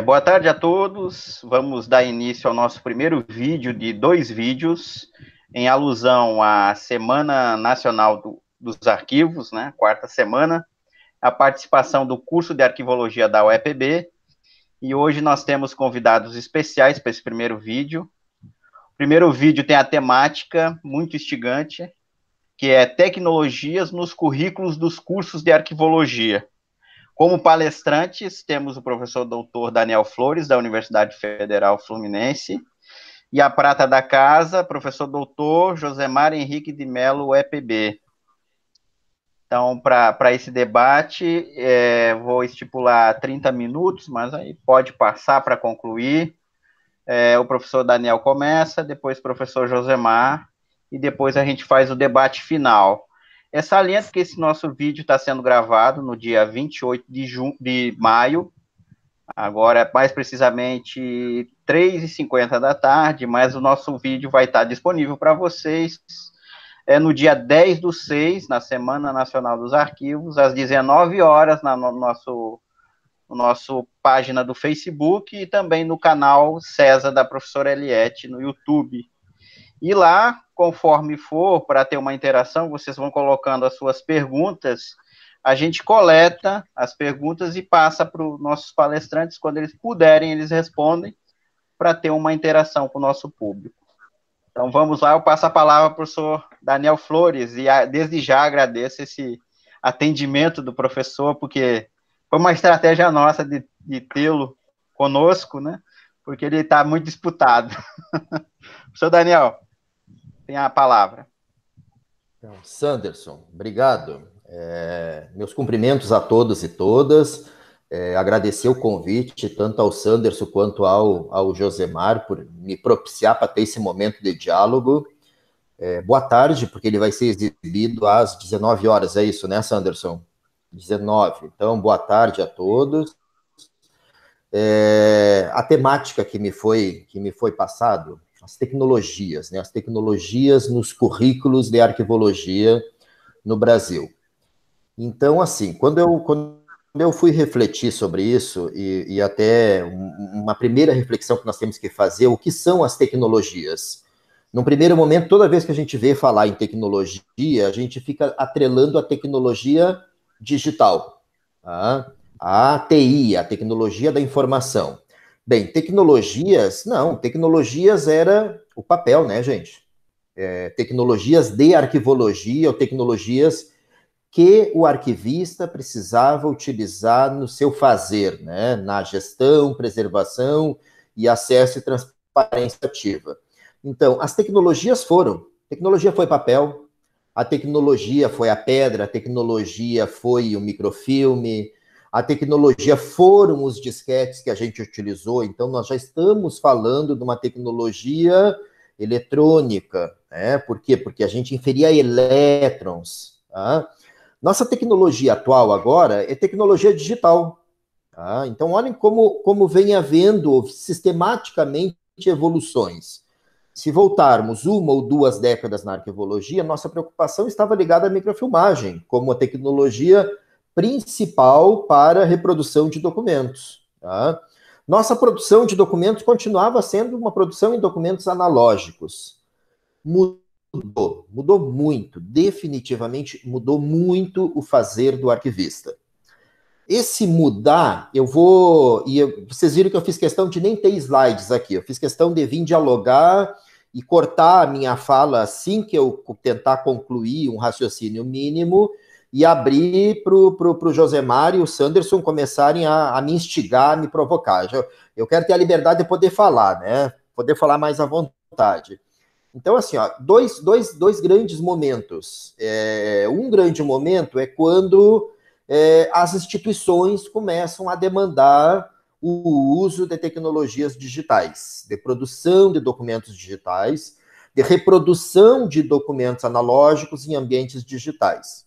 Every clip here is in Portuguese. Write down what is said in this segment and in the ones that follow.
Boa tarde a todos. Vamos dar início ao nosso primeiro vídeo de 2 vídeos, em alusão à Semana Nacional dos Arquivos, né? Quarta semana, a participação do curso de Arquivologia da UEPB. E hoje nós temos convidados especiais para esse primeiro vídeo. O primeiro vídeo tem a temática muito instigante, que é tecnologias nos currículos dos cursos de arquivologia. Como palestrantes, temos o professor doutor Daniel Flores, da Universidade Federal Fluminense, e a prata da casa, professor doutor Josemar Henrique de Mello, UEPB. Então, para esse debate, vou estipular 30 minutos, mas aí pode passar para concluir. O professor Daniel começa, depois o professor Josemar, e depois a gente faz o debate final. Saliento que esse nosso vídeo está sendo gravado no dia 28 de maio, agora mais precisamente 3h50 da tarde, mas o nosso vídeo vai estar disponível para vocês no dia 10/6, na Semana Nacional dos Arquivos, às 19 horas, no nosso página do Facebook e também no canal César da professora Eliette no YouTube. E lá, conforme for, para ter uma interação, vocês vão colocando as suas perguntas, a gente coleta as perguntas e passa para os nossos palestrantes, quando eles puderem, eles respondem, para ter uma interação com o nosso público. Então, vamos lá, eu passo a palavra para o professor Daniel Flores, e desde já agradeço esse atendimento do professor, porque foi uma estratégia nossa de tê-lo conosco, né? Porque ele está muito disputado. Professor Daniel, tem a palavra. Então, Sanderson, obrigado. Meus cumprimentos a todos e todas. Agradecer o convite, tanto ao Sanderson quanto ao Josemar, por me propiciar para ter esse momento de diálogo. Boa tarde, porque ele vai ser exibido às 19 horas, é isso, né, Sanderson? 19. Então, boa tarde a todos. A temática que me foi passado, as tecnologias, né? As tecnologias nos currículos de arquivologia no Brasil. Então, assim, quando eu fui refletir sobre isso, e até uma primeira reflexão que nós temos que fazer, o que são as tecnologias? Num primeiro momento, toda vez que a gente vê falar em tecnologia, a gente fica atrelando a tecnologia digital, tá? A TI, a tecnologia da informação. Bem, tecnologias era o papel, né, gente? Tecnologias de arquivologia, ou tecnologias que o arquivista precisava utilizar no seu fazer, né? Na gestão, preservação e acesso e transparência ativa. Então, as tecnologia foi papel, a tecnologia foi a pedra, a tecnologia foi o microfilme, a tecnologia foram os disquetes que a gente utilizou. Então, nós já estamos falando de uma tecnologia eletrônica, né? Por quê? Porque a gente inferia elétrons, tá? Nossa tecnologia atual agora é tecnologia digital, tá? Então, olhem como vem havendo sistematicamente evoluções. Se voltarmos 1 ou 2 décadas na arquivologia, nossa preocupação estava ligada à microfilmagem, como a tecnologia principal para a reprodução de documentos, tá? Nossa produção de documentos continuava sendo uma produção em documentos analógicos. Mudou muito, definitivamente mudou muito o fazer do arquivista. Esse mudar, vocês viram que eu fiz questão de nem ter slides aqui, eu fiz questão de vir dialogar e cortar a minha fala assim que eu tentar concluir um raciocínio mínimo e abrir para o Josemar e o Sanderson começarem a me instigar, a me provocar. Eu quero ter a liberdade de poder falar, né? Poder falar mais à vontade. Então, assim, ó, dois grandes momentos. Um grande momento é quando as instituições começam a demandar o uso de tecnologias digitais, de produção de documentos digitais, de reprodução de documentos analógicos em ambientes digitais.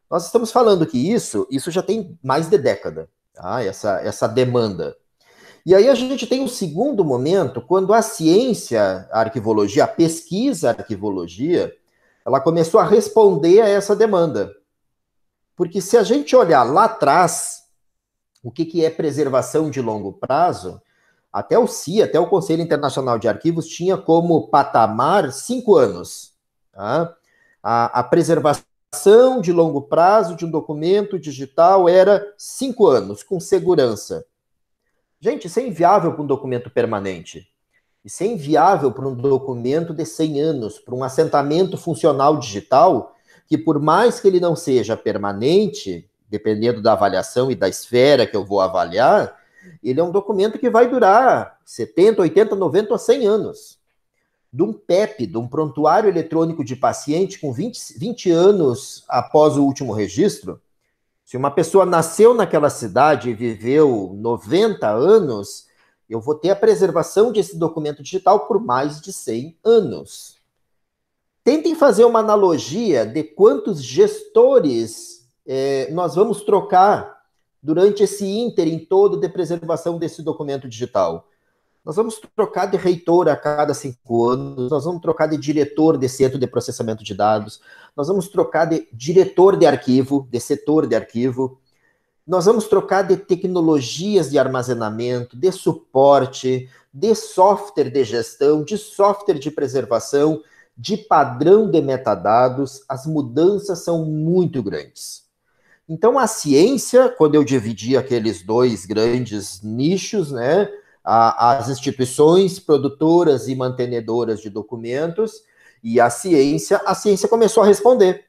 Nós estamos falando que isso já tem mais de década, tá? Essa demanda. E aí a gente tem um segundo momento, quando a ciência, a arquivologia, a pesquisa a arquivologia, ela começou a responder a essa demanda. Porque se a gente olhar lá atrás, o que é preservação de longo prazo, até o CIA, até o Conselho Internacional de Arquivos, tinha como patamar 5 anos. Tá? A preservação de longo prazo de um documento digital era 5 anos, com segurança. Gente, isso é inviável para um documento permanente. Isso é inviável para um documento de 100 anos, para um assentamento funcional digital, que por mais que ele não seja permanente, dependendo da avaliação e da esfera que eu vou avaliar, ele é um documento que vai durar 70, 80, 90 ou 100 anos. De um PEP, de um prontuário eletrônico de paciente com 20 anos após o último registro, se uma pessoa nasceu naquela cidade e viveu 90 anos, eu vou ter a preservação desse documento digital por mais de 100 anos. Tentem fazer uma analogia de quantos gestores nós vamos trocar durante esse ínterim todo de preservação desse documento digital. Nós vamos trocar de reitor a cada 5 anos, nós vamos trocar de diretor de centro de processamento de dados, nós vamos trocar de diretor de arquivo, de setor de arquivo, nós vamos trocar de tecnologias de armazenamento, de suporte, de software de gestão, de software de preservação, de padrão de metadados. As mudanças são muito grandes. Então, a ciência, quando eu dividi aqueles 2 grandes nichos, né, as instituições produtoras e mantenedoras de documentos e a ciência começou a responder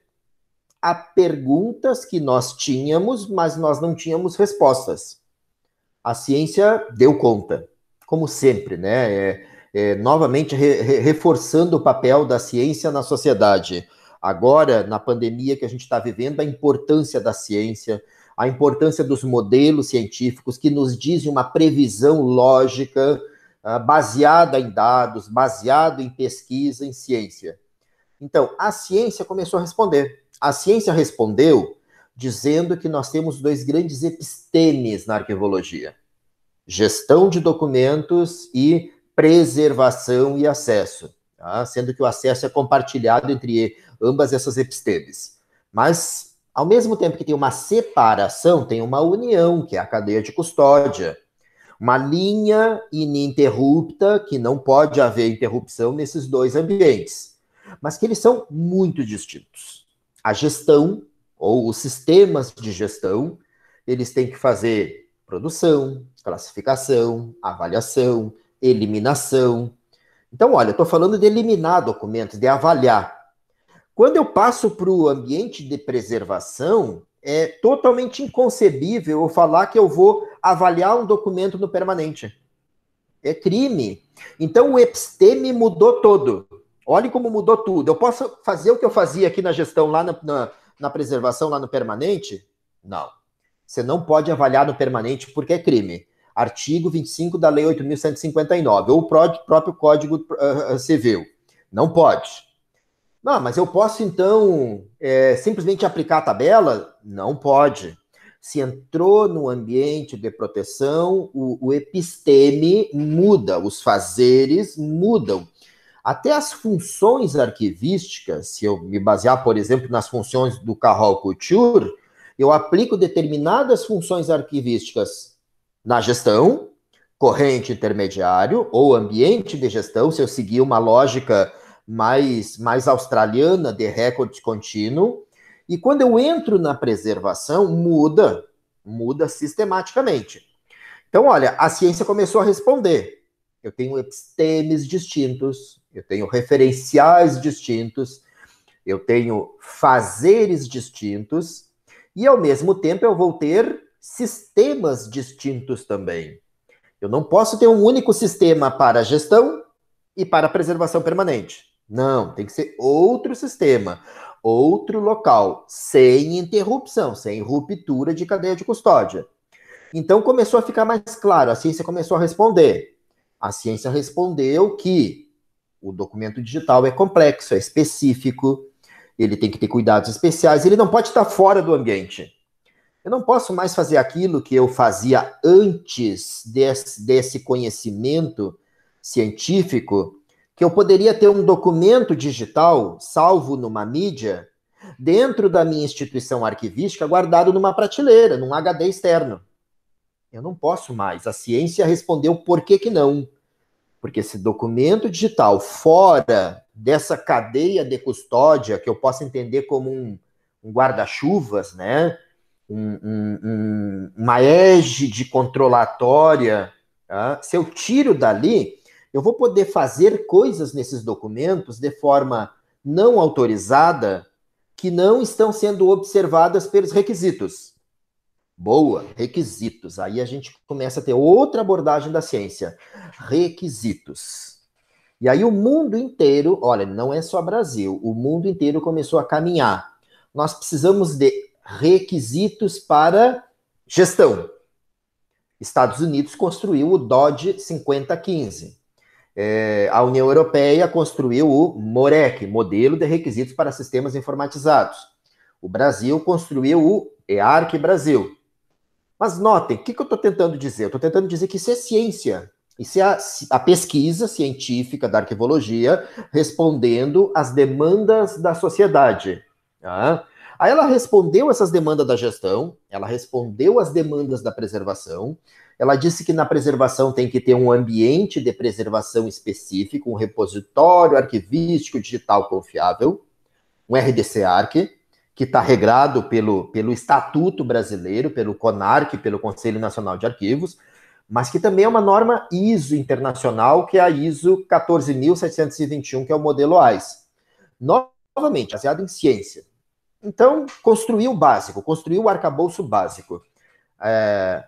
a perguntas que nós tínhamos, mas nós não tínhamos respostas. A ciência deu conta, como sempre, né? Novamente reforçando o papel da ciência na sociedade. Agora, na pandemia que a gente está vivendo, a importância da ciência, a importância dos modelos científicos que nos dizem uma previsão lógica, baseada em dados, baseado em pesquisa, em ciência. Então, a ciência começou a responder. A ciência respondeu dizendo que nós temos 2 grandes epistemes na arquivologia: gestão de documentos e preservação e acesso, tá? Sendo que o acesso é compartilhado entre ambas essas epistemes. Mas, ao mesmo tempo que tem uma separação, tem uma união, que é a cadeia de custódia. Uma linha ininterrupta, que não pode haver interrupção nesses 2 ambientes, mas que eles são muito distintos. A gestão, ou os sistemas de gestão, eles têm que fazer produção, classificação, avaliação, eliminação. Então, olha, eu estou falando de eliminar documentos, de avaliar. Quando eu passo para o ambiente de preservação, é totalmente inconcebível eu falar que eu vou avaliar um documento no permanente. É crime. Então, o episteme mudou todo. Olhem como mudou tudo. Eu posso fazer o que eu fazia aqui na gestão, lá na preservação, lá no permanente? Não. Você não pode avaliar no permanente porque é crime. Artigo 25 da Lei 8.159, ou o próprio Código Civil. Não pode. Não, mas eu posso, então, simplesmente aplicar a tabela? Não pode. Se entrou no ambiente de proteção, o episteme muda, os fazeres mudam. Até as funções arquivísticas, se eu me basear, por exemplo, nas funções do Carroll Couture, eu aplico determinadas funções arquivísticas na gestão, corrente intermediário ou ambiente de gestão, se eu seguir uma lógica mais australiana de recorde contínuo, e quando eu entro na preservação, muda sistematicamente. Então, olha, a ciência começou a responder. Eu tenho epistemes distintos, eu tenho referenciais distintos, eu tenho fazeres distintos, e ao mesmo tempo eu vou ter sistemas distintos também. Eu não posso ter um único sistema para gestão e para preservação permanente. Não, tem que ser outro sistema, outro local, sem interrupção, sem ruptura de cadeia de custódia. Então começou a ficar mais claro, a ciência começou a responder. A ciência respondeu que o documento digital é complexo, é específico, ele tem que ter cuidados especiais, ele não pode estar fora do ambiente. Eu não posso mais fazer aquilo que eu fazia antes desse conhecimento científico, que eu poderia ter um documento digital, salvo numa mídia, dentro da minha instituição arquivística, guardado numa prateleira, num HD externo. Eu não posso mais. A ciência respondeu por que que não. Porque esse documento digital fora dessa cadeia de custódia, que eu posso entender como um guarda-chuvas, né? Uma égide controlatória, tá? Se eu tiro dali, eu vou poder fazer coisas nesses documentos de forma não autorizada que não estão sendo observadas pelos requisitos. Boa, requisitos. Aí a gente começa a ter outra abordagem da ciência. Requisitos. E aí o mundo inteiro, olha, não é só Brasil, o mundo inteiro começou a caminhar. Nós precisamos de requisitos para gestão. Estados Unidos construiu o DOD 5015. A União Europeia construiu o MOREC, Modelo de Requisitos para Sistemas Informatizados. O Brasil construiu o EARC Brasil. Mas notem, o que eu estou tentando dizer? Eu estou tentando dizer que isso é ciência. Isso é a pesquisa científica da arquivologia respondendo às demandas da sociedade. Tá? Aí ela respondeu essas demandas da gestão, ela respondeu às demandas da preservação, ela disse que na preservação tem que ter um ambiente de preservação específico, um repositório arquivístico digital confiável, um RDC-ARC, que está regrado pelo Estatuto Brasileiro, pelo CONARC, pelo Conselho Nacional de Arquivos, mas que também é uma norma ISO internacional, que é a ISO 14.721, que é o modelo AIS. Novamente, baseado em ciência. Então, construiu o básico, construiu o arcabouço básico.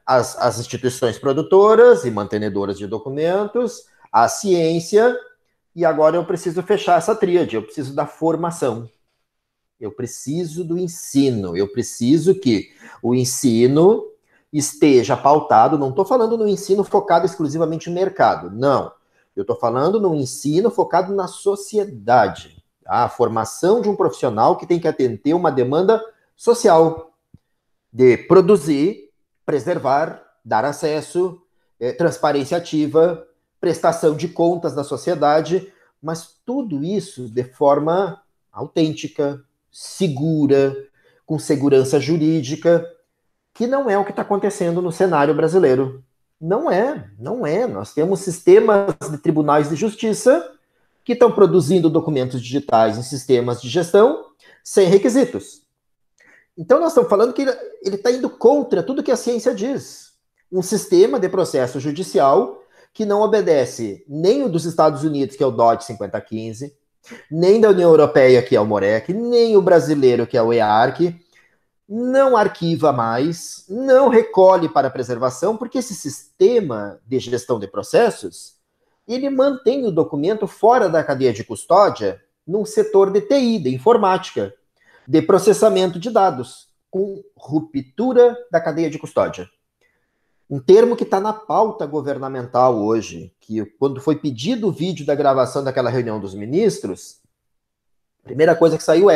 As instituições produtoras e mantenedoras de documentos, a ciência, e agora eu preciso fechar essa tríade, eu preciso da formação. Eu preciso do ensino, eu preciso que o ensino esteja pautado, não estou falando no ensino focado exclusivamente no mercado, não. Eu estou falando no ensino focado na sociedade. Tá? A formação de um profissional que tem que atender uma demanda social de produzir, preservar, dar acesso, transparência ativa, prestação de contas da sociedade, mas tudo isso de forma autêntica, segura, com segurança jurídica, que não é o que está acontecendo no cenário brasileiro. Não é. Nós temos sistemas de tribunais de justiça que estão produzindo documentos digitais em sistemas de gestão sem requisitos. Então nós estamos falando que ele está indo contra tudo que a ciência diz. Um sistema de processo judicial que não obedece nem o dos Estados Unidos, que é o DOD 5015, nem da União Europeia, que é o MOREC, nem o brasileiro, que é o EARC, não arquiva mais, não recolhe para preservação, porque esse sistema de gestão de processos, ele mantém o documento fora da cadeia de custódia, num setor de TI, de informática, de processamento de dados, com ruptura da cadeia de custódia. Um termo que está na pauta governamental hoje, que quando foi pedido o vídeo da gravação daquela reunião dos ministros, a primeira coisa que saiu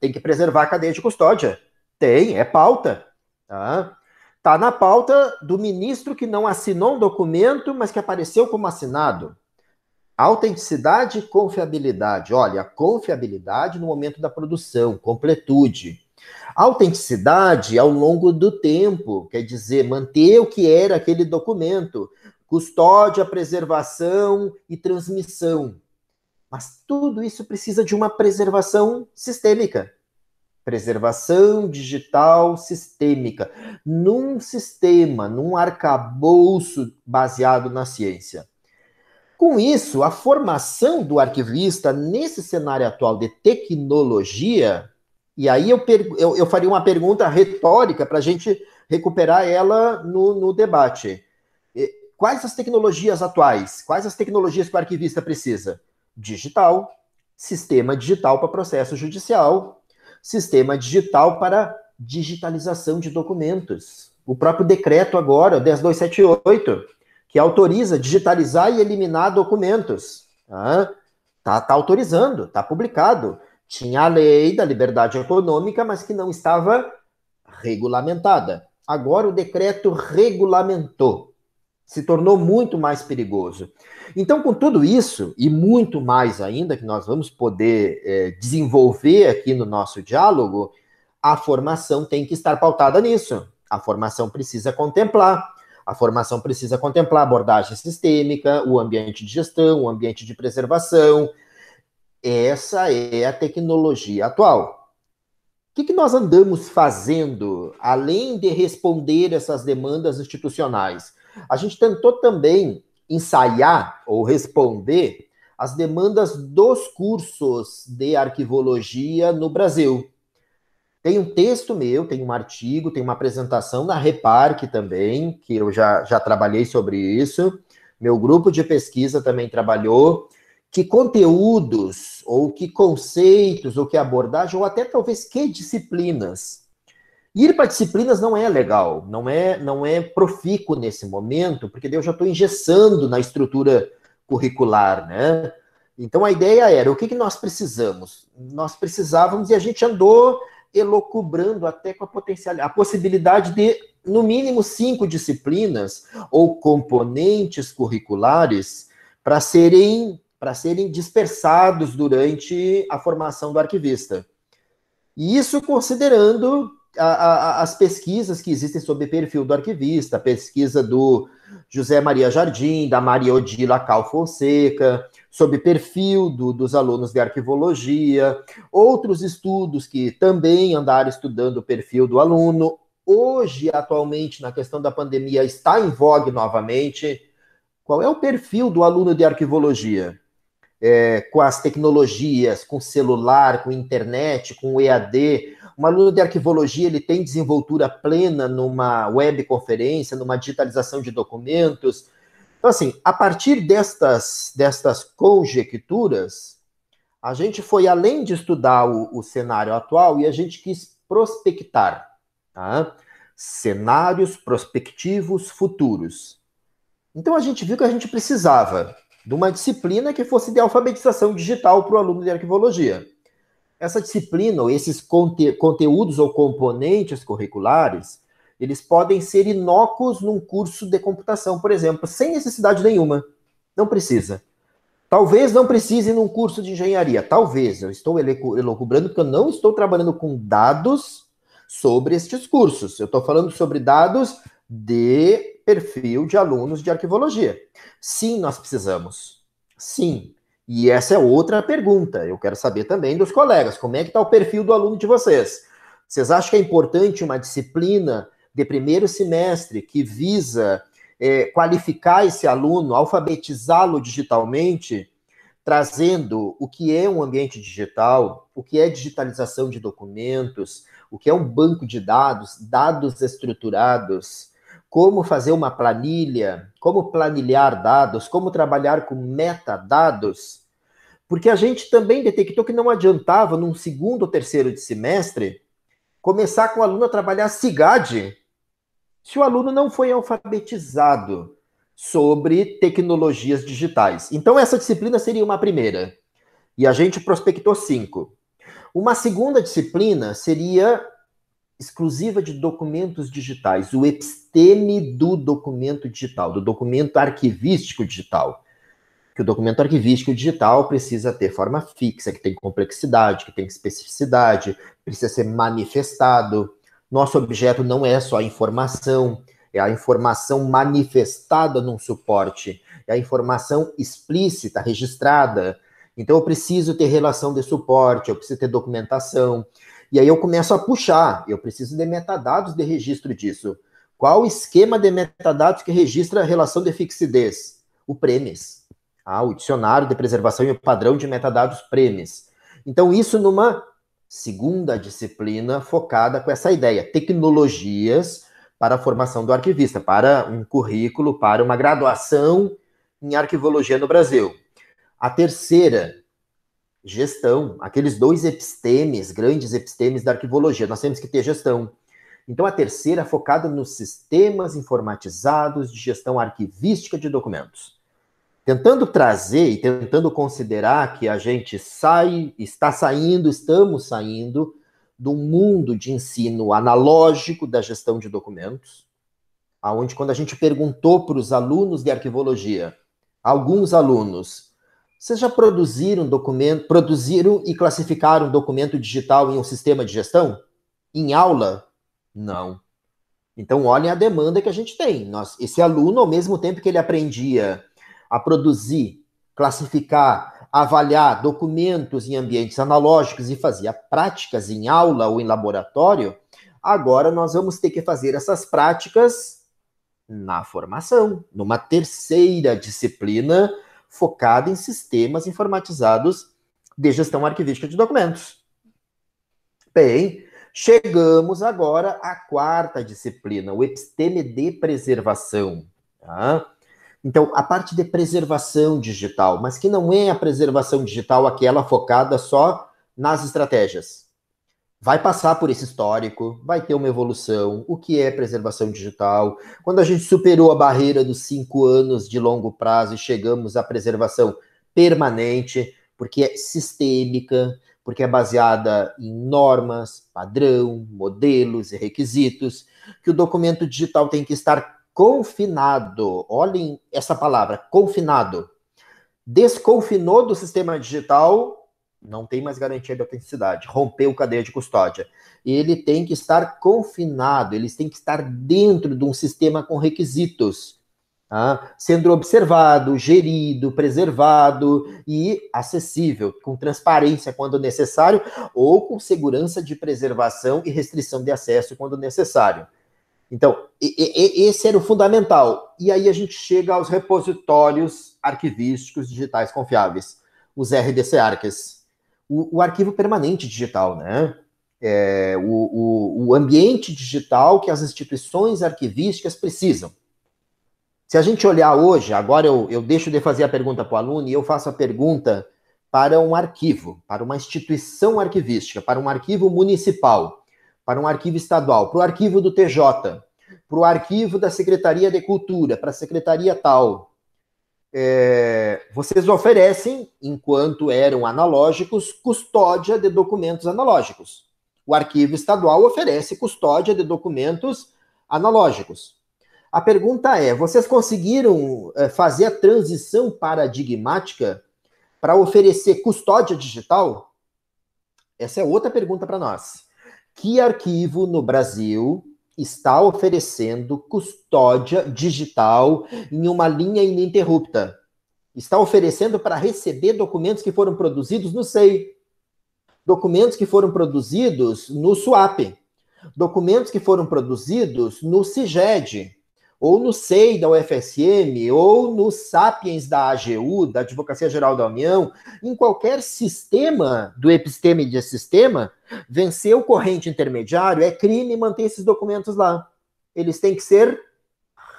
tem que preservar a cadeia de custódia. É pauta. Tá na pauta do ministro que não assinou um documento, mas que apareceu como assinado. Autenticidade e confiabilidade. Olha, a confiabilidade no momento da produção, completude. Autenticidade ao longo do tempo, quer dizer, manter o que era aquele documento, custódia, preservação e transmissão. Mas tudo isso precisa de uma preservação sistêmica. Preservação digital sistêmica. Num sistema, num arcabouço baseado na ciência. Com isso, a formação do arquivista nesse cenário atual de tecnologia, e aí eu faria uma pergunta retórica para a gente recuperar ela no debate. Quais as tecnologias atuais? Quais as tecnologias que o arquivista precisa? Digital, sistema digital para processo judicial, sistema digital para digitalização de documentos. O próprio decreto agora, o 10278, que autoriza digitalizar e eliminar documentos. Tá autorizando, está publicado. Tinha a lei da liberdade econômica, mas que não estava regulamentada. Agora o decreto regulamentou. Se tornou muito mais perigoso. Então, com tudo isso, e muito mais ainda, que nós vamos poder desenvolver aqui no nosso diálogo, a formação tem que estar pautada nisso. A formação precisa contemplar. A formação precisa contemplar a abordagem sistêmica, o ambiente de gestão, o ambiente de preservação. Essa é a tecnologia atual. O que nós andamos fazendo, além de responder essas demandas institucionais? A gente tentou também ensaiar ou responder as demandas dos cursos de arquivologia no Brasil. Tem um texto meu, tem um artigo, tem uma apresentação na Reparc também, que eu já trabalhei sobre isso. Meu grupo de pesquisa também trabalhou. Que conteúdos, ou que conceitos, ou que abordagem, ou até talvez que disciplinas. Ir para disciplinas não é legal, não é profícuo nesse momento, porque eu já estou engessando na estrutura curricular, né? Então a ideia era, o que nós precisamos? Nós precisávamos, e a gente andou elocubrando até com a possibilidade de, no mínimo, 5 disciplinas ou componentes curriculares para serem dispersados durante a formação do arquivista. E isso considerando as pesquisas que existem sobre o perfil do arquivista, a pesquisa do José Maria Jardim, da Maria Odila Cal Fonseca, sobre perfil dos alunos de arquivologia, outros estudos que também andaram estudando o perfil do aluno. Hoje, atualmente, na questão da pandemia, está em vogue novamente. Qual é o perfil do aluno de arquivologia? Com as tecnologias, com celular, com internet, com o EAD. Um aluno de arquivologia, ele tem desenvoltura plena numa webconferência, numa digitalização de documentos. Então, assim, a partir destas conjecturas, a gente foi além de estudar o cenário atual e a gente quis prospectar, tá? Cenários prospectivos futuros. Então, a gente viu que a gente precisava de uma disciplina que fosse de alfabetização digital para o aluno de arquivologia. Essa disciplina, ou esses conteúdos ou componentes curriculares, eles podem ser inócuos num curso de computação, por exemplo, sem necessidade nenhuma. Não precisa. Talvez não precise num curso de engenharia. Talvez. Eu estou elucubrando porque eu não estou trabalhando com dados sobre estes cursos. Eu estou falando sobre dados de perfil de alunos de arquivologia. Sim, nós precisamos. Sim. E essa é outra pergunta. Eu quero saber também dos colegas. Como é que está o perfil do aluno de vocês? Vocês acham que é importante uma disciplina de primeiro semestre que visa qualificar esse aluno, alfabetizá-lo digitalmente, trazendo o que é um ambiente digital, o que é digitalização de documentos, o que é um banco de dados, dados estruturados, como fazer uma planilha, como planilhar dados, como trabalhar com metadados, porque a gente também detectou que não adiantava, num segundo ou terceiro de semestre, começar com o aluno a trabalhar SIGAD, se o aluno não foi alfabetizado sobre tecnologias digitais. Então, essa disciplina seria uma primeira, e a gente prospectou 5. Uma segunda disciplina seria exclusiva de documentos digitais, o episteme do documento digital, do documento arquivístico digital. Que o documento arquivístico digital precisa ter forma fixa, que tem complexidade, que tem especificidade, precisa ser manifestado. Nosso objeto não é só a informação, é a informação manifestada num suporte, é a informação explícita, registrada. Então eu preciso ter relação de suporte, eu preciso ter documentação. E aí eu começo a puxar, eu preciso de metadados de registro disso. Qual o esquema de metadados que registra a relação de fixidez? O PREMIS. O dicionário de preservação e o padrão de metadados PREMIS. Então isso numa segunda disciplina focada com essa ideia, tecnologias para a formação do arquivista, para um currículo, para uma graduação em arquivologia no Brasil. A terceira, gestão, aqueles 2 epistemes, grandes epistemes da arquivologia, nós temos que ter gestão. Então, a terceira focada nos sistemas informatizados de gestão arquivística de documentos. Tentando trazer e tentando considerar que a gente estamos saindo de um mundo de ensino analógico da gestão de documentos, onde quando a gente perguntou para os alunos de arquivologia, alguns alunos, vocês já produziram e classificaram documento digital em um sistema de gestão? Em aula? Não. Então, olhem a demanda que a gente tem. Esse aluno, ao mesmo tempo que ele aprendia a produzir, classificar, avaliar documentos em ambientes analógicos e fazia práticas em aula ou em laboratório, agora nós vamos ter que fazer essas práticas na formação, numa terceira disciplina focada em sistemas informatizados de gestão arquivística de documentos. Bem, chegamos agora à quarta disciplina, o episteme de preservação. Tá? Então, a parte de preservação digital, mas que não é a preservação digital aquela focada só nas estratégias. Vai passar por esse histórico, vai ter uma evolução, o que é preservação digital. Quando a gente superou a barreira dos 5 anos de longo prazo e chegamos à preservação permanente, porque é sistêmica, porque é baseada em normas, padrão, modelos e requisitos, que o documento digital tem que estar confinado. Olhem essa palavra, confinado. Desconfinou do sistema digital, não tem mais garantia de autenticidade, rompeu cadeia de custódia. Ele tem que estar confinado, eles têm que estar dentro de um sistema com requisitos, tá? Sendo observado, gerido, preservado e acessível, com transparência quando necessário, ou com segurança de preservação e restrição de acesso quando necessário. Então, esse era o fundamental. E aí a gente chega aos repositórios arquivísticos digitais confiáveis, os RDC-ARCs. O arquivo permanente digital, né? O ambiente digital que as instituições arquivísticas precisam. Se a gente olhar hoje, agora eu deixo de fazer a pergunta para o aluno e eu faço a pergunta para um arquivo, para uma instituição arquivística, para um arquivo municipal, para um arquivo estadual, para o arquivo do TJ, para o arquivo da Secretaria de Cultura, para a secretaria tal. Vocês oferecem, enquanto eram analógicos, custódia de documentos analógicos. O arquivo estadual oferece custódia de documentos analógicos. A pergunta é, vocês conseguiram fazer a transição paradigmática para oferecer custódia digital? Essa é outra pergunta para nós. Que arquivo no Brasil está oferecendo custódia digital em uma linha ininterrupta? Está oferecendo para receber documentos que foram produzidos no SEI, documentos que foram produzidos no SUAP, documentos que foram produzidos no CIGED, ou no SEI da UFSM, ou no Sapiens da AGU, da Advocacia Geral da União, em qualquer sistema do episteme de sistema, vencer o corrente intermediário é crime manter esses documentos lá. Eles têm que ser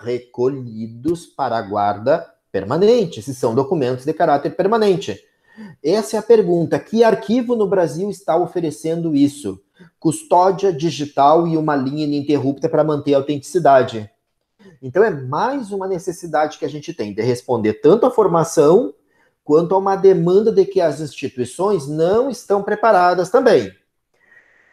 recolhidos para a guarda permanente, se são documentos de caráter permanente. Essa é a pergunta. Que arquivo no Brasil está oferecendo isso? Custódia digital e uma linha ininterrupta para manter a autenticidade. Então é mais uma necessidade que a gente tem de responder tanto à formação quanto a uma demanda de que as instituições não estão preparadas também.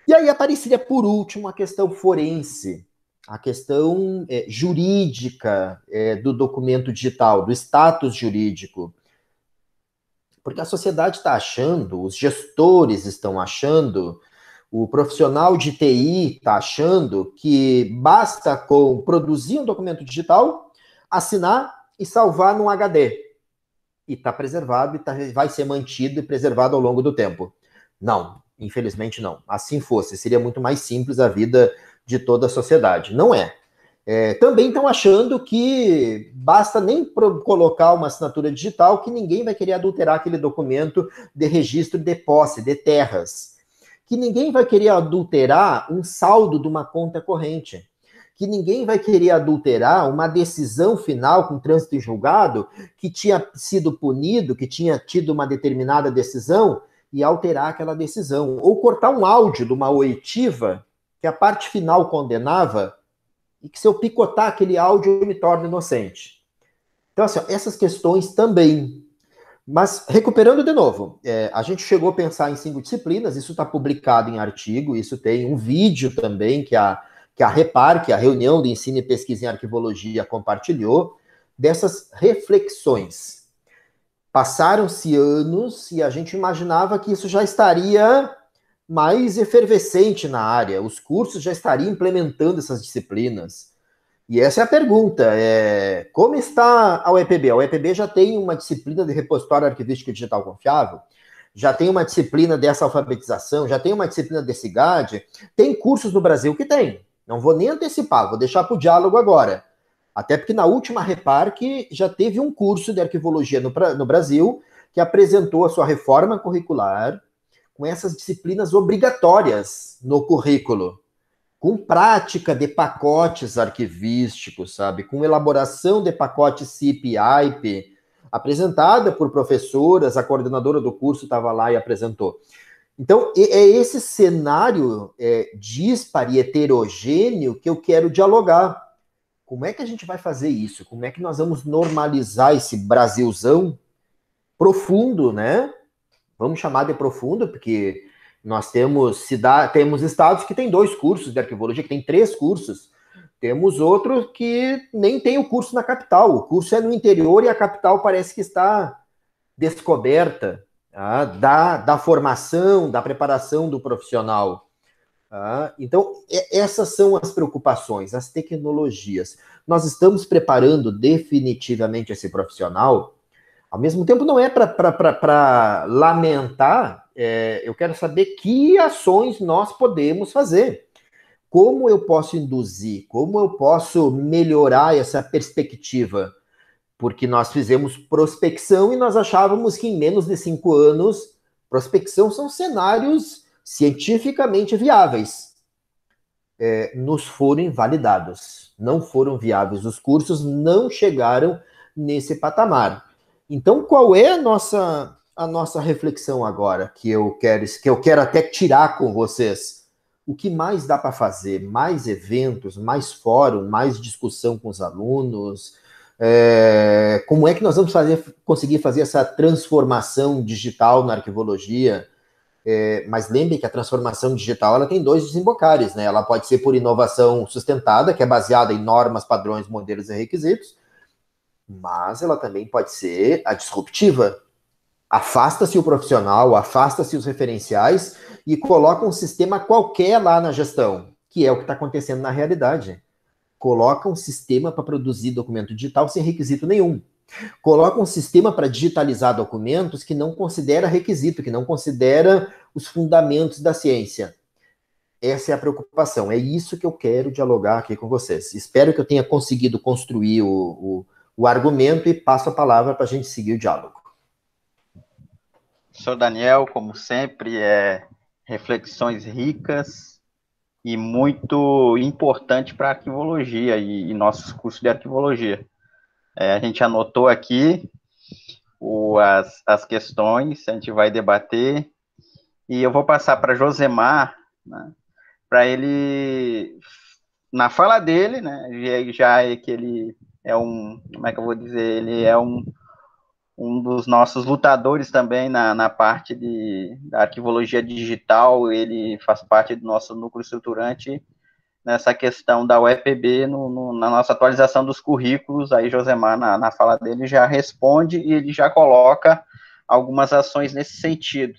E aí apareceria, por último, a questão forense, a questão jurídica do documento digital, do status jurídico. Porque a sociedade está achando, os gestores estão achando, o profissional de TI está achando que basta com produzir um documento digital, assinar e salvar num HD. E está preservado e vai ser mantido e preservado ao longo do tempo. Não, infelizmente não. Assim fosse, seria muito mais simples a vida de toda a sociedade. Não é. Também estão achando que basta nem colocar uma assinatura digital que ninguém vai querer adulterar aquele documento de registro de posse, de terras. Que ninguém vai querer adulterar um saldo de uma conta corrente. Que ninguém vai querer adulterar uma decisão final com trânsito em julgado que tinha sido punido, que tinha tido uma determinada decisão e alterar aquela decisão. Ou cortar um áudio de uma oitiva que a parte final condenava e que se eu picotar aquele áudio eu me torno inocente. Então, assim, essas questões também. Mas, recuperando de novo, a gente chegou a pensar em 5 disciplinas, isso está publicado em artigo, isso tem um vídeo também que a REPAR, que é a Reunião de Ensino e Pesquisa em Arquivologia, compartilhou, dessas reflexões. Passaram-se anos e a gente imaginava que isso já estaria mais efervescente na área. Os cursos já estariam implementando essas disciplinas. E essa é a pergunta, como está a UEPB? A UEPB já tem uma disciplina de repositório arquivístico digital confiável, já tem uma disciplina dessa alfabetização, já tem uma disciplina desse GAD, tem cursos no Brasil que tem. Não vou nem antecipar, vou deixar para o diálogo agora. Até porque na última Reparc já teve um curso de arquivologia no Brasil que apresentou a sua reforma curricular com essas disciplinas obrigatórias no currículo, com prática de pacotes arquivísticos, sabe? Com elaboração de pacotes CIP e AIP, apresentada por professoras, a coordenadora do curso estava lá e apresentou. Então, é esse cenário dispar e heterogêneo que eu quero dialogar. Como é que a gente vai fazer isso? Como é que nós vamos normalizar esse Brasilzão profundo, né? Vamos chamar de profundo, porque nós temos estados que têm 2 cursos de arquivologia, que tem 3 cursos. Temos outros que nem tem o curso na capital. O curso é no interior e a capital parece que está descoberta, tá? da formação, da preparação do profissional. Tá? Então, essas são as preocupações, as tecnologias. Nós estamos preparando definitivamente esse profissional. Ao mesmo tempo, não é para lamentar, eu quero saber que ações nós podemos fazer. Como eu posso induzir? Como eu posso melhorar essa perspectiva? Porque nós fizemos prospecção e nós achávamos que em menos de 5 anos, prospecção são cenários cientificamente viáveis. Nos foram invalidados, não foram viáveis. Os cursos não chegaram nesse patamar. Então, qual é a nossa reflexão agora, que eu quero até tirar com vocês? O que mais dá para fazer? Mais eventos, mais fórum, mais discussão com os alunos? Como é que nós vamos conseguir fazer essa transformação digital na arquivologia? Mas lembre que a transformação digital ela tem 2 desembocares, né? Ela pode ser por inovação sustentada, que é baseada em normas, padrões, modelos e requisitos, mas ela também pode ser a disruptiva. Afasta-se o profissional, afasta-se os referenciais e coloca um sistema qualquer lá na gestão, que é o que está acontecendo na realidade. Coloca um sistema para produzir documento digital sem requisito nenhum. Coloca um sistema para digitalizar documentos que não considera requisito, que não considera os fundamentos da ciência. Essa é a preocupação. É isso que eu quero dialogar aqui com vocês. Espero que eu tenha conseguido construir o argumento e passo a palavra para a gente seguir o diálogo. Senhor Daniel, como sempre, reflexões ricas e muito importante para a arquivologia e nossos cursos de arquivologia. A gente anotou aqui as questões, a gente vai debater, e eu vou passar para Josemar, né, para ele, na fala dele, né, já é que ele como é que eu vou dizer, ele é um dos nossos lutadores também na parte da arquivologia digital, ele faz parte do nosso núcleo estruturante nessa questão da UEPB, na nossa atualização dos currículos. Aí Josemar, na fala dele, já responde e ele já coloca algumas ações nesse sentido.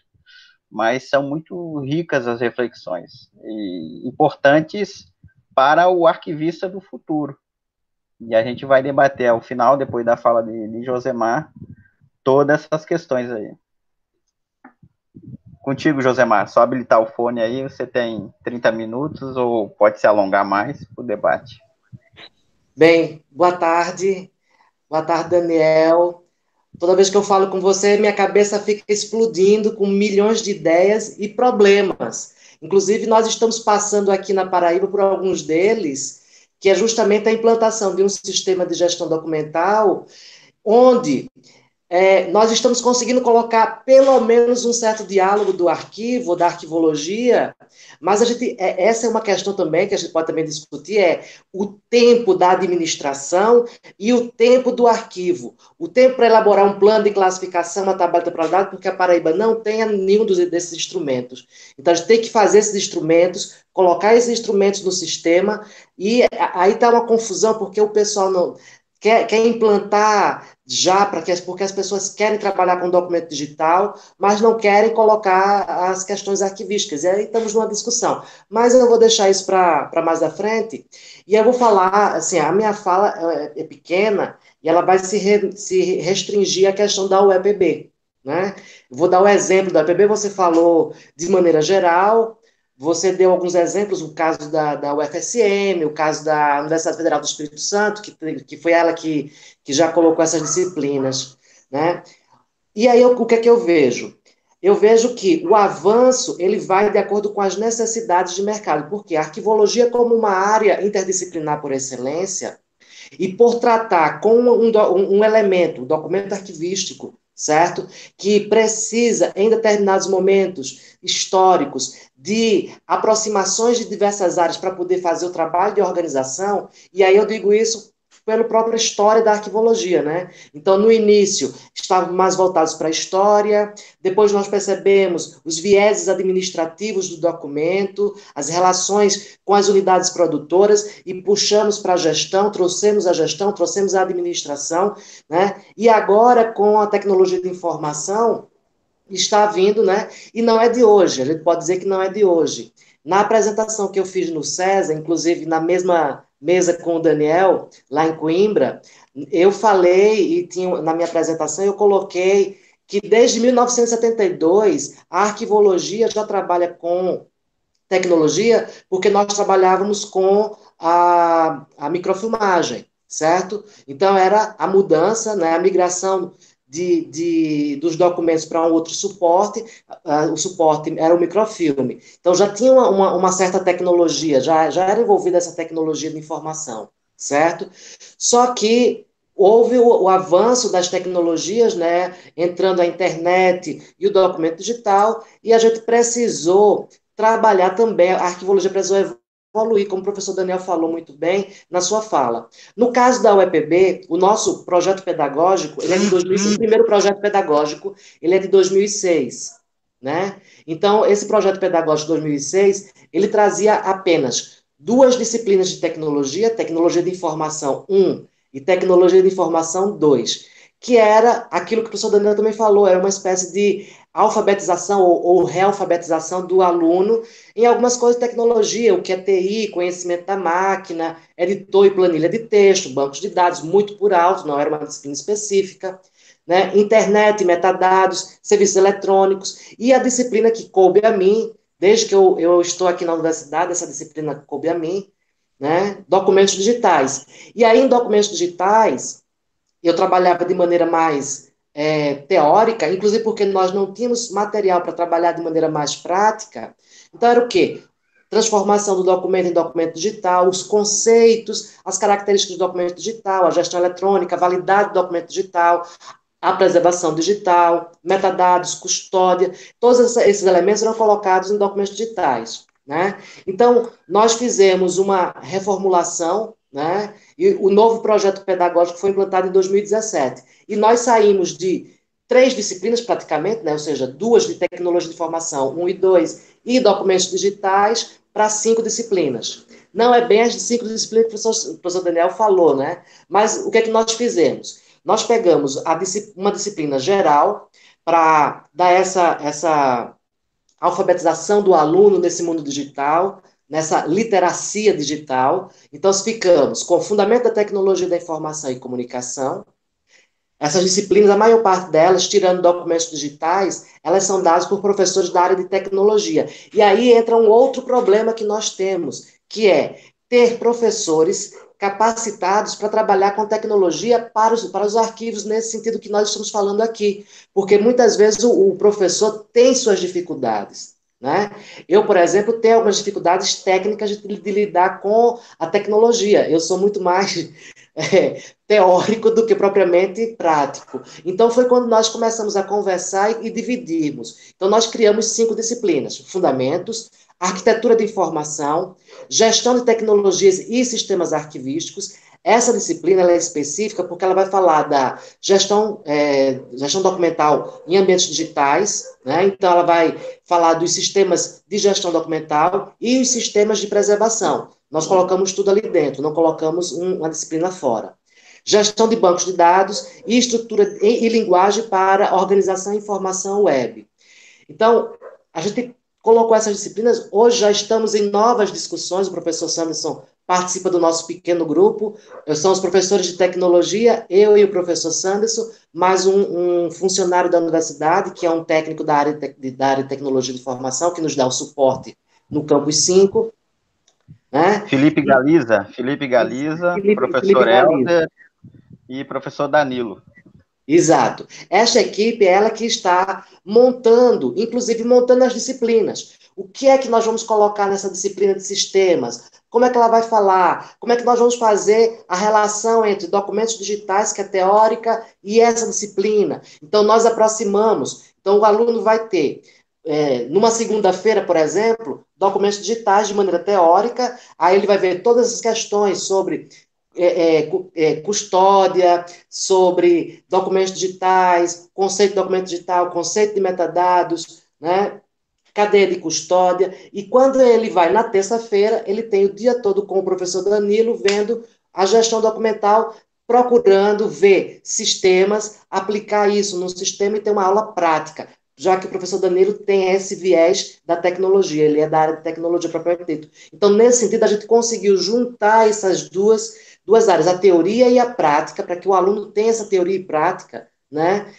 Mas são muito ricas as reflexões e importantes para o arquivista do futuro. E a gente vai debater ao final, depois da fala de Josemar, todas essas questões aí. Contigo, Josemar, só habilitar o fone aí, você tem 30 minutos ou pode se alongar mais para o debate. Bem, boa tarde, Daniel. Toda vez que eu falo com você, minha cabeça fica explodindo com milhões de ideias e problemas. Inclusive, nós estamos passando aqui na Paraíba por alguns deles, que é justamente a implantação de um sistema de gestão documental, onde nós estamos conseguindo colocar pelo menos um certo diálogo do arquivo, da arquivologia, mas essa é uma questão também que a gente pode também discutir, o tempo da administração e o tempo do arquivo. O tempo para elaborar um plano de classificação, uma tabela de temporalidade, porque a Paraíba não tem nenhum desses instrumentos. Então, a gente tem que fazer esses instrumentos, colocar esses instrumentos no sistema, e aí está uma confusão, porque o pessoal não... quer implantar já, porque as pessoas querem trabalhar com documento digital, mas não querem colocar as questões arquivísticas. E aí estamos numa discussão. Mas eu vou deixar isso para mais à frente. E eu vou falar, assim, a minha fala é pequena e ela vai se restringir à questão da UEPB. Né? Vou dar o exemplo da UEPB, você falou de maneira geral, você deu alguns exemplos, o caso da UFSM, o caso da Universidade Federal do Espírito Santo, que foi ela que já colocou essas disciplinas, né? E aí, o que é que eu vejo? Eu vejo que o avanço, ele vai de acordo com as necessidades de mercado, porque a arquivologia como uma área interdisciplinar por excelência, e por tratar com um elemento, um documento arquivístico, certo? Que precisa, em determinados momentos históricos, de aproximações de diversas áreas para poder fazer o trabalho de organização, e aí eu digo isso pela própria história da arquivologia, né? Então, no início, estavam mais voltados para a história, depois nós percebemos os vieses administrativos do documento, as relações com as unidades produtoras, e puxamos para a gestão, trouxemos a administração, né? E agora, com a tecnologia de informação, está vindo, né? E não é de hoje, a gente pode dizer que não é de hoje. Na apresentação que eu fiz no CESA, inclusive na mesma mesa com o Daniel, lá em Coimbra, eu falei, e tinha, na minha apresentação eu coloquei que desde 1972 a arquivologia já trabalha com tecnologia, porque nós trabalhávamos com a microfilmagem, certo? Então, era a mudança, né, a migração dos documentos para um outro suporte, o suporte era o microfilme. Então, já tinha uma certa tecnologia, já era envolvida essa tecnologia de informação, certo? Só que houve o avanço das tecnologias, né, entrando a internet e o documento digital, e a gente precisou trabalhar também, a arquivologia precisou evoluir, como o professor Daniel falou muito bem na sua fala. No caso da UEPB, o nosso projeto pedagógico, ele é de 2006, o primeiro projeto pedagógico, ele é de 2006, né? Então, esse projeto pedagógico de 2006, ele trazia apenas duas disciplinas de tecnologia, tecnologia de informação 1 e tecnologia de informação 2, que era aquilo que o professor Daniel também falou, era uma espécie de alfabetização ou realfabetização do aluno em algumas coisas de tecnologia, o que é TI, conhecimento da máquina, editor e planilha de texto, bancos de dados, muito por alto, não era uma disciplina específica, né? Internet, metadados, serviços eletrônicos, e a disciplina que coube a mim, desde que eu estou aqui na universidade, essa disciplina coube a mim, né? Documentos digitais. E aí, em documentos digitais, eu trabalhava de maneira mais teórica, inclusive porque nós não tínhamos material para trabalhar de maneira mais prática. Então, era o quê? Transformação do documento em documento digital, os conceitos, as características do documento digital, a gestão eletrônica, a validade do documento digital, a preservação digital, metadados, custódia, todos esses elementos eram colocados em documentos digitais. Né? Então, nós fizemos uma reformulação, né? E o novo projeto pedagógico foi implantado em 2017. E nós saímos de 3 disciplinas, praticamente, né? Ou seja, 2 de tecnologia de informação, 1 e 2, e documentos digitais, para 5 disciplinas. Não é bem as 5 disciplinas que o professor Daniel falou, né? Mas o que é que nós fizemos? Nós pegamos uma disciplina geral para dar essa alfabetização do aluno nesse mundo digital, nessa literacia digital. Então, ficamos com o fundamento da tecnologia da informação e comunicação. Essas disciplinas, a maior parte delas, tirando documentos digitais, elas são dadas por professores da área de tecnologia. E aí entra um outro problema que nós temos, que é ter professores capacitados para trabalhar com tecnologia para os arquivos, nesse sentido que nós estamos falando aqui. Porque muitas vezes o professor tem suas dificuldades. Né? Eu, por exemplo, tenho algumas dificuldades técnicas de lidar com a tecnologia. Eu sou muito mais teórico do que propriamente prático. Então, foi quando nós começamos a conversar e dividirmos. Então, nós criamos 5 disciplinas: fundamentos, arquitetura de informação, gestão de tecnologias e sistemas arquivísticos. Essa disciplina ela é específica porque ela vai falar da gestão documental em ambientes digitais, né? Então ela vai falar dos sistemas de gestão documental e os sistemas de preservação. Nós colocamos tudo ali dentro, não colocamos uma disciplina fora. gestão de bancos de dados e estrutura e linguagem para organização e informação web. Então, a gente colocou essas disciplinas, hoje já estamos em novas discussões, o professor Sanderson participa do nosso pequeno grupo, são os professores de tecnologia, eu e o professor Sanderson, mais um funcionário da universidade, que é um técnico da área de tecnologia de informação, que nos dá o suporte no Campus 5, né? Felipe Galiza, Felipe professor Galiza. Helder e professor Danilo. Exato. Esta equipe é ela que está montando, inclusive montando as disciplinas. O que é que nós vamos colocar nessa disciplina de sistemas? Como é que ela vai falar? Como é que nós vamos fazer a relação entre documentos digitais, que é teórica, e essa disciplina? Então, nós aproximamos. Então, o aluno vai ter, numa segunda-feira, por exemplo, documentos digitais de maneira teórica, aí ele vai ver todas as questões sobre custódia, sobre documentos digitais, conceito de documento digital, conceito de metadados, né? Cadeia de custódia, e quando ele vai na terça-feira, ele tem o dia todo com o professor Danilo vendo a gestão documental, procurando ver sistemas, aplicar isso no sistema e ter uma aula prática, já que o professor Danilo tem esse viés da tecnologia, ele é da área de tecnologia propriamente dito. Então, nesse sentido, a gente conseguiu juntar essas duas áreas, a teoria e a prática, para que o aluno tenha essa teoria e prática, né,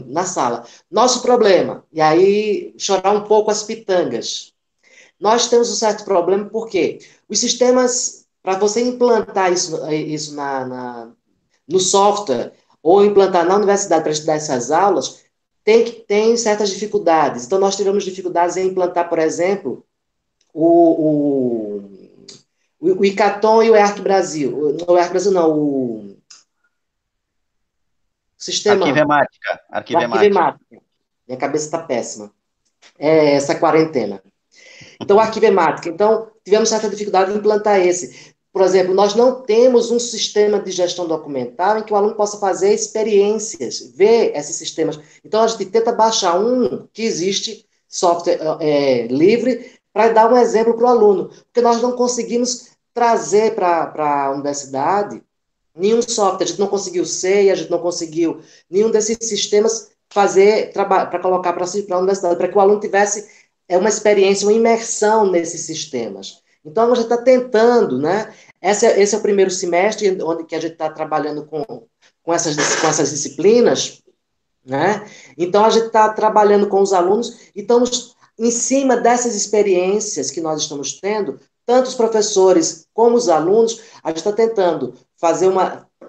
na sala. Nosso problema, e aí chorar um pouco as pitangas, nós temos um certo problema porque os sistemas, para você implantar isso no software, ou implantar na universidade para estudar essas aulas, tem certas dificuldades. Então, nós tivemos dificuldades em implantar, por exemplo, o Hackathon e o EARC Brasil. O EARC Brasil não, o sistema... Arquivemática. Minha cabeça está péssima. É essa quarentena. Então, Arquivemática. Então, tivemos certa dificuldade em implantar esse. Por exemplo, nós não temos um sistema de gestão documental em que o aluno possa fazer experiências, ver esses sistemas. Então, a gente tenta baixar um que existe, software livre, para dar um exemplo para o aluno. Porque nós não conseguimos trazer para a universidade nenhum software, a gente não conseguiu SEI, a gente não conseguiu nenhum desses sistemas para colocar para a universidade, para que o aluno tivesse uma experiência, uma imersão nesses sistemas. Então, a gente está tentando, né? Esse é o primeiro semestre, onde que a gente está trabalhando com essas disciplinas, né? Então, a gente está trabalhando com os alunos e estamos, em cima dessas experiências que nós estamos tendo, tanto os professores como os alunos, a gente está tentando fazer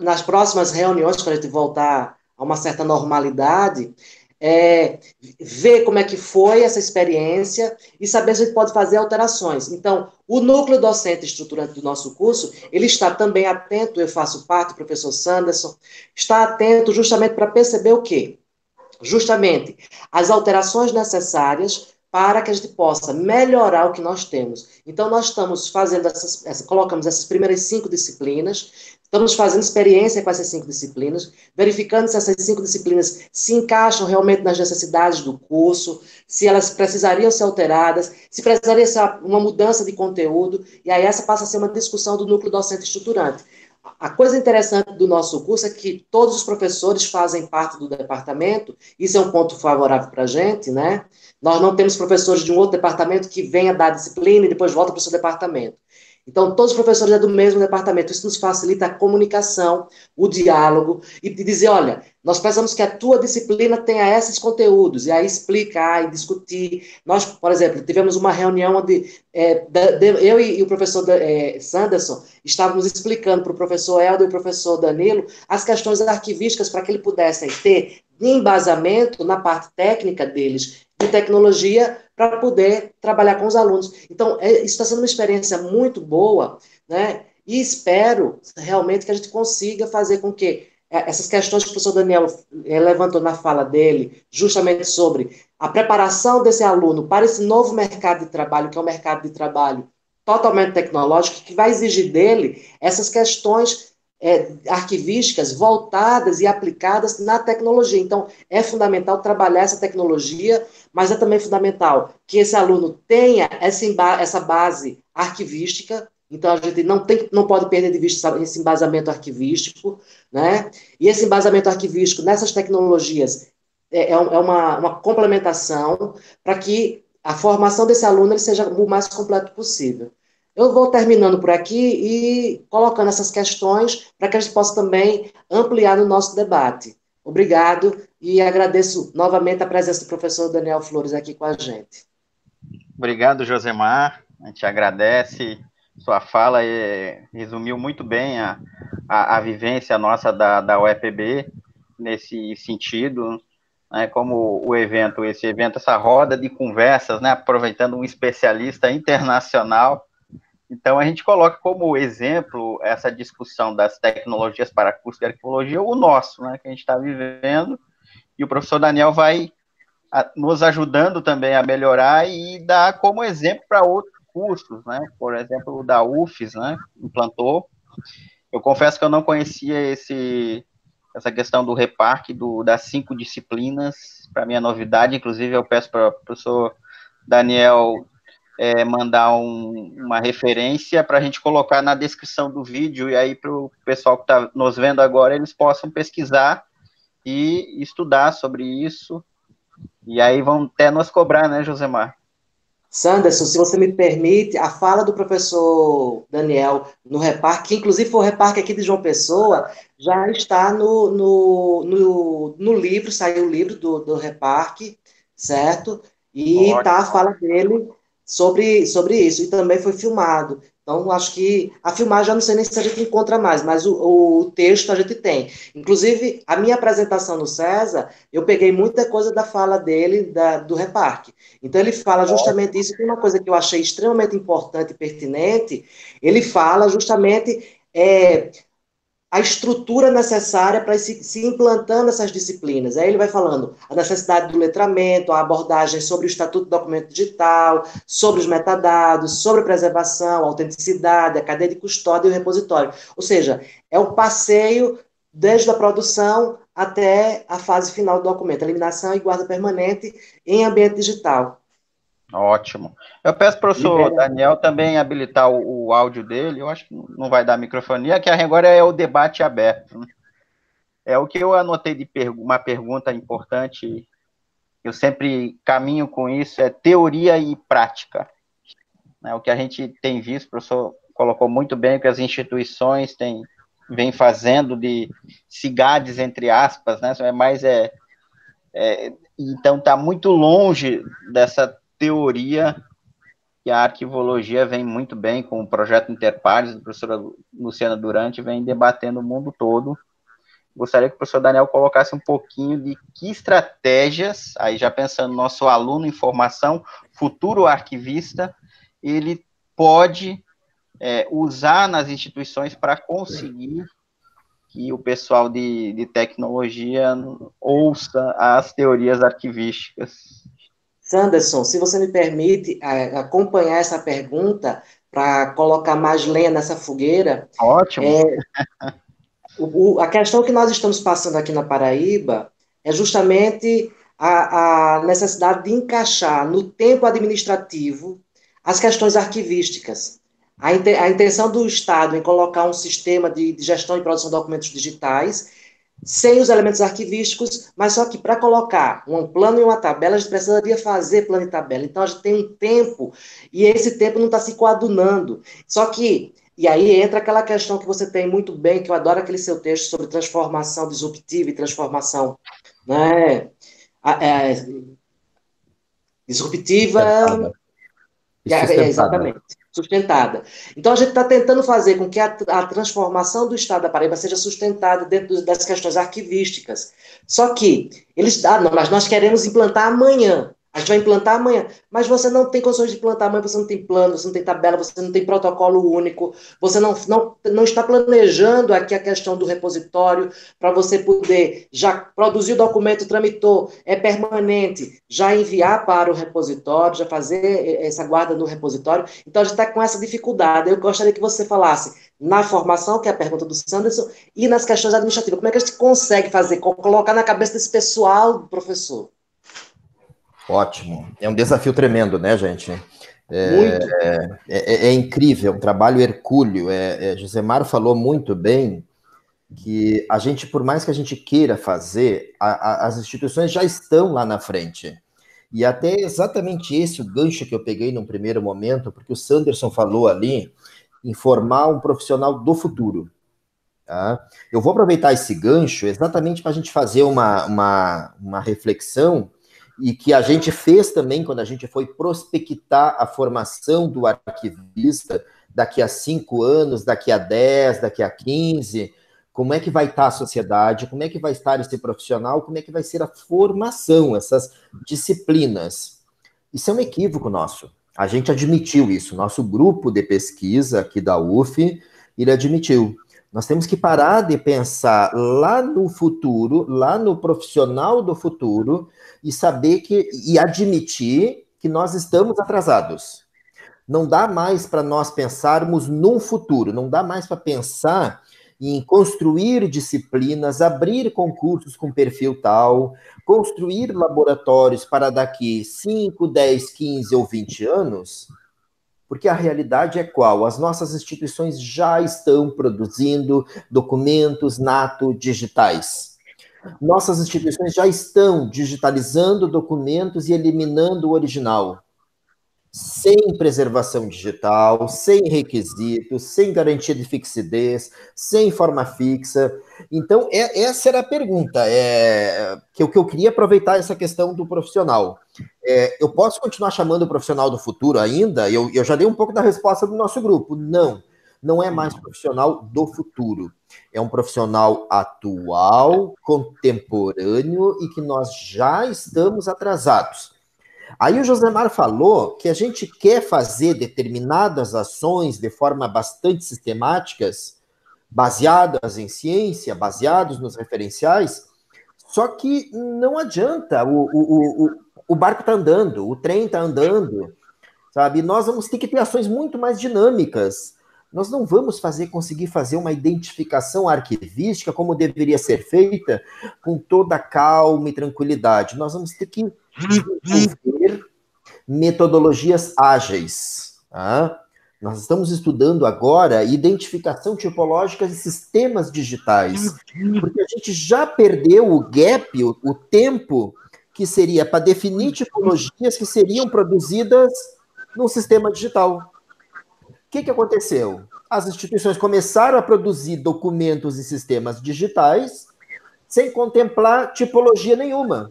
nas próximas reuniões, para a gente voltar a uma certa normalidade, ver como é que foi essa experiência e saber se a gente pode fazer alterações. Então, o núcleo docente estruturante do nosso curso, ele está também atento, eu faço parte, o professor Sanderson, está atento justamente para perceber o quê? Justamente as alterações necessárias para que a gente possa melhorar o que nós temos. Então, nós estamos fazendo colocamos essas primeiras 5 disciplinas, estamos fazendo experiência com essas 5 disciplinas, verificando se essas 5 disciplinas se encaixam realmente nas necessidades do curso, se elas precisariam ser alteradas, se precisaria ser uma mudança de conteúdo, e aí essa passa a ser uma discussão do núcleo docente estruturante. A coisa interessante do nosso curso é que todos os professores fazem parte do departamento, isso é um ponto favorável para a gente, né? Nós não temos professores de um outro departamento que venha dar disciplina e depois volta para o seu departamento. Então, todos os professores é do mesmo departamento. Isso nos facilita a comunicação, o diálogo, e dizer, olha, nós precisamos que a tua disciplina tenha esses conteúdos, e aí explicar e discutir. Nós, por exemplo, tivemos uma reunião onde eu e o professor Sanderson estávamos explicando para o professor Helder e o professor Danilo as questões arquivísticas para que eles pudessem ter embasamento na parte técnica deles, de tecnologia, para poder trabalhar com os alunos. Então, isso está sendo uma experiência muito boa, né? E espero realmente que a gente consiga fazer com que essas questões que o professor Daniel levantou na fala dele, justamente sobre a preparação desse aluno para esse novo mercado de trabalho, que é um mercado de trabalho totalmente tecnológico, que vai exigir dele essas questões arquivísticas voltadas e aplicadas na tecnologia. Então, é fundamental trabalhar essa tecnologia, mas é também fundamental que esse aluno tenha essa base arquivística, Então, a gente não pode perder de vista esse embasamento arquivístico, né? E esse embasamento arquivístico nessas tecnologias é uma complementação para que a formação desse aluno ele seja o mais completo possível. Eu vou terminando por aqui e colocando essas questões para que a gente possa também ampliar no nosso debate. Obrigado e agradeço novamente a presença do professor Daniel Flores aqui com a gente. Obrigado, Josemar. A gente agradece sua fala e resumiu muito bem a vivência nossa da UEPB nesse sentido, né, como esse evento, essa roda de conversas, né, aproveitando um especialista internacional. Então, a gente coloca como exemplo essa discussão das tecnologias para curso de arqueologia, o nosso, né, que a gente está vivendo, e o professor Daniel vai nos ajudando também a melhorar e dar como exemplo para outros cursos, né? Por exemplo, o da UFES, né? Implantou. Eu confesso que eu não conhecia essa questão do reparque das 5 disciplinas. Para mim é novidade. Inclusive, eu peço para o professor Daniel mandar uma referência para a gente colocar na descrição do vídeo, e aí para o pessoal que está nos vendo agora, eles possam pesquisar e estudar sobre isso. E aí vão até nos cobrar, né, Josemar? Sanderson, se você me permite, a fala do professor Daniel no reparque, que inclusive foi o reparque aqui de João Pessoa, já está no livro, saiu o livro do reparque, certo? E está a fala dele sobre isso, e também foi filmado. Então, acho que a filmagem, eu não sei nem se a gente encontra mais, mas o texto a gente tem. Inclusive, a minha apresentação no César, eu peguei muita coisa da fala dele, do reparque. Então, ele fala justamente isso, tem uma coisa que eu achei extremamente importante e pertinente, ele fala justamente a estrutura necessária para se implantando essas disciplinas. Aí ele vai falando a necessidade do letramento, a abordagem sobre o Estatuto do Documento Digital, sobre os metadados, sobre a preservação, a autenticidade, a cadeia de custódia e o repositório. Ou seja, é o passeio desde a produção até a fase final do documento, eliminação e guarda permanente em ambiente digital. Ótimo. Eu peço para o professor Daniel também habilitar o áudio dele, eu acho que não vai dar microfonia, que agora é o debate aberto. Né? É o que eu anotei de uma pergunta importante, eu sempre caminho com isso, é teoria e prática. Né? O que a gente tem visto, o professor colocou muito bem, que as instituições vêm fazendo de CIGADs, entre aspas, né? Então está muito longe dessa teoria, que a arquivologia vem muito bem com o projeto Interpares, a professora Luciana Durante vem debatendo o mundo todo. Gostaria que o professor Daniel colocasse um pouquinho de que estratégias, aí já pensando no nosso aluno em formação, futuro arquivista, ele pode usar nas instituições para conseguir que o pessoal de tecnologia ouça as teorias arquivísticas. Sanderson, se você me permite acompanhar essa pergunta para colocar mais lenha nessa fogueira. Ótimo. A questão que nós estamos passando aqui na Paraíba é justamente a necessidade de encaixar no tempo administrativo as questões arquivísticas. A intenção do Estado em colocar um sistema de gestão e produção de documentos digitais sem os elementos arquivísticos, mas só que para colocar um plano e uma tabela, a gente precisaria fazer plano e tabela. Então, a gente tem um tempo, e esse tempo não está se coadunando. Só que, e aí entra aquela questão que você tem muito bem, que eu adoro aquele seu texto sobre transformação disruptiva e transformação, né, disruptiva... Exatamente. Sustentada. Então, a gente está tentando fazer com que a transformação do Estado da Paraíba seja sustentada dentro das questões arquivísticas. Só que eles... não, mas nós queremos implantar amanhã. A gente vai implantar amanhã. Mas você não tem condições de implantar amanhã, você não tem plano, você não tem tabela, você não tem protocolo único, você não está planejando aqui a questão do repositório para você poder já produzir o documento, tramitou, é permanente, já enviar para o repositório, já fazer essa guarda no repositório. Então, a gente está com essa dificuldade. Eu gostaria que você falasse na formação, que é a pergunta do Sanderson, e nas questões administrativas. Como é que a gente consegue fazer, colocar na cabeça desse pessoal, professor? Ótimo. É um desafio tremendo, né, gente? Muito. É incrível, um trabalho hercúleo. Josemar falou muito bem que a gente, por mais que a gente queira fazer, as instituições já estão lá na frente. E até exatamente esse o gancho que eu peguei num primeiro momento, porque o Sanderson falou ali em formar um profissional do futuro. Tá? Eu vou aproveitar esse gancho exatamente para a gente fazer uma reflexão e que a gente fez também quando a gente foi prospectar a formação do arquivista daqui a 5 anos, daqui a 10, daqui a 15, como é que vai estar a sociedade, como é que vai estar esse profissional, como é que vai ser a formação, essas disciplinas. Isso é um equívoco nosso. A gente admitiu isso. Nosso grupo de pesquisa aqui da UF, ele admitiu. Nós temos que parar de pensar lá no futuro, lá no profissional do futuro, e saber e admitir que nós estamos atrasados. Não dá mais para nós pensarmos num futuro, não dá mais para pensar em construir disciplinas, abrir concursos com perfil tal, construir laboratórios para daqui 5, 10, 15 ou 20 anos, porque a realidade é qual? As nossas instituições já estão produzindo documentos nato digitais. Nossas instituições já estão digitalizando documentos e eliminando o original. Sem preservação digital, sem requisitos, sem garantia de fixidez, sem forma fixa. Então, essa era a pergunta, que eu queria aproveitar essa questão do profissional. Eu posso continuar chamando o profissional do futuro ainda? Eu já dei um pouco da resposta do nosso grupo. Não, não é mais profissional do futuro. É um profissional atual, contemporâneo e que nós já estamos atrasados. Aí o Josemar falou que a gente quer fazer determinadas ações de forma bastante sistemáticas, baseadas em ciência, baseados nos referenciais, só que não adianta, o barco está andando, o trem está andando, sabe? Nós vamos ter que ter ações muito mais dinâmicas. Nós não vamos conseguir fazer uma identificação arquivística como deveria ser feita, com toda calma e tranquilidade. Nós vamos ter que desenvolver metodologias ágeis. Tá? Nós estamos estudando agora identificação tipológica de sistemas digitais, porque a gente já perdeu o gap, o tempo que seria para definir tipologias que seriam produzidas num sistema digital. O que aconteceu? As instituições começaram a produzir documentos e sistemas digitais sem contemplar tipologia nenhuma.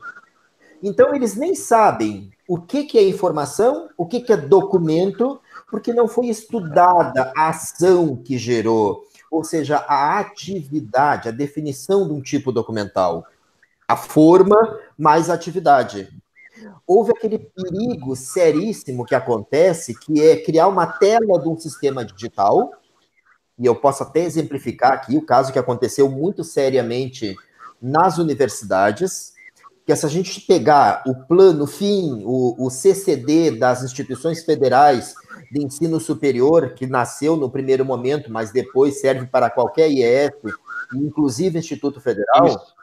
Então, eles nem sabem o que é informação, o que é documento, porque não foi estudada a ação que gerou, ou seja, a atividade, a definição de um tipo documental. A forma mais a atividade. Houve aquele perigo seríssimo que acontece, que é criar uma tela de um sistema digital, e eu posso até exemplificar aqui o caso que aconteceu muito seriamente nas universidades, que se a gente pegar o plano FIM, o CCD das instituições federais de ensino superior, que nasceu no primeiro momento, mas depois serve para qualquer IEF, inclusive Instituto Federal. Isso.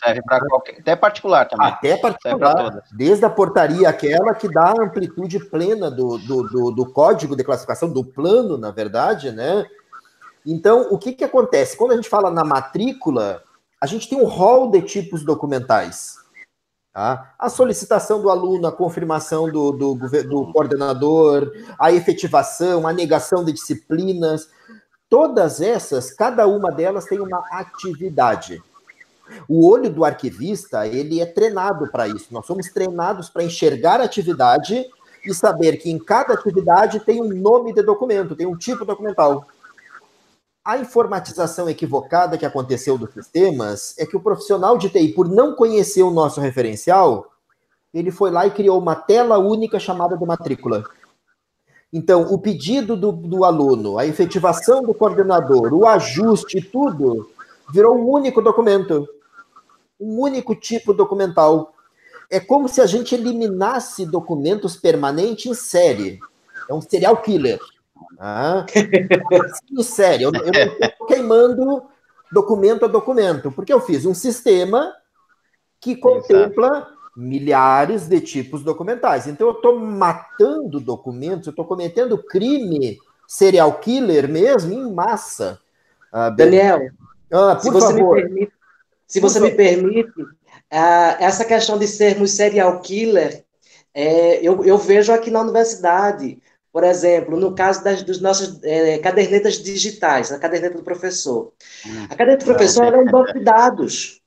Serve para qualquer, até particular também. Até particular, desde a portaria aquela que dá a amplitude plena do código de classificação, do plano, na verdade, né? Então, o que acontece? Quando a gente fala na matrícula, a gente tem um rol de tipos documentais. Tá? A solicitação do aluno, a confirmação do coordenador, a efetivação, a negação de disciplinas, todas essas, cada uma delas tem uma atividade. O olho do arquivista, ele é treinado para isso. Nós somos treinados para enxergar a atividade e saber que em cada atividade tem um nome de documento, tem um tipo documental. A informatização equivocada que aconteceu dos sistemas é que o profissional de TI, por não conhecer o nosso referencial, ele foi lá e criou uma tela única chamada de matrícula. Então, o pedido do aluno, a efetivação do coordenador, o ajuste, tudo, virou um único documento, um único tipo documental. É como se a gente eliminasse documentos permanentes em série. É um serial killer. Em série. Eu não estou queimando documento a documento, porque eu fiz um sistema que contempla milhares de tipos documentais. Então, eu estou matando documentos, eu estou cometendo crime serial killer mesmo, em massa. Daniel, se por você favor. se você me permite, essa questão de sermos serial killer, eu vejo aqui na universidade, por exemplo, no caso dos nossas cadernetas digitais, a caderneta do professor. A caderneta do professor ela é um banco de dados.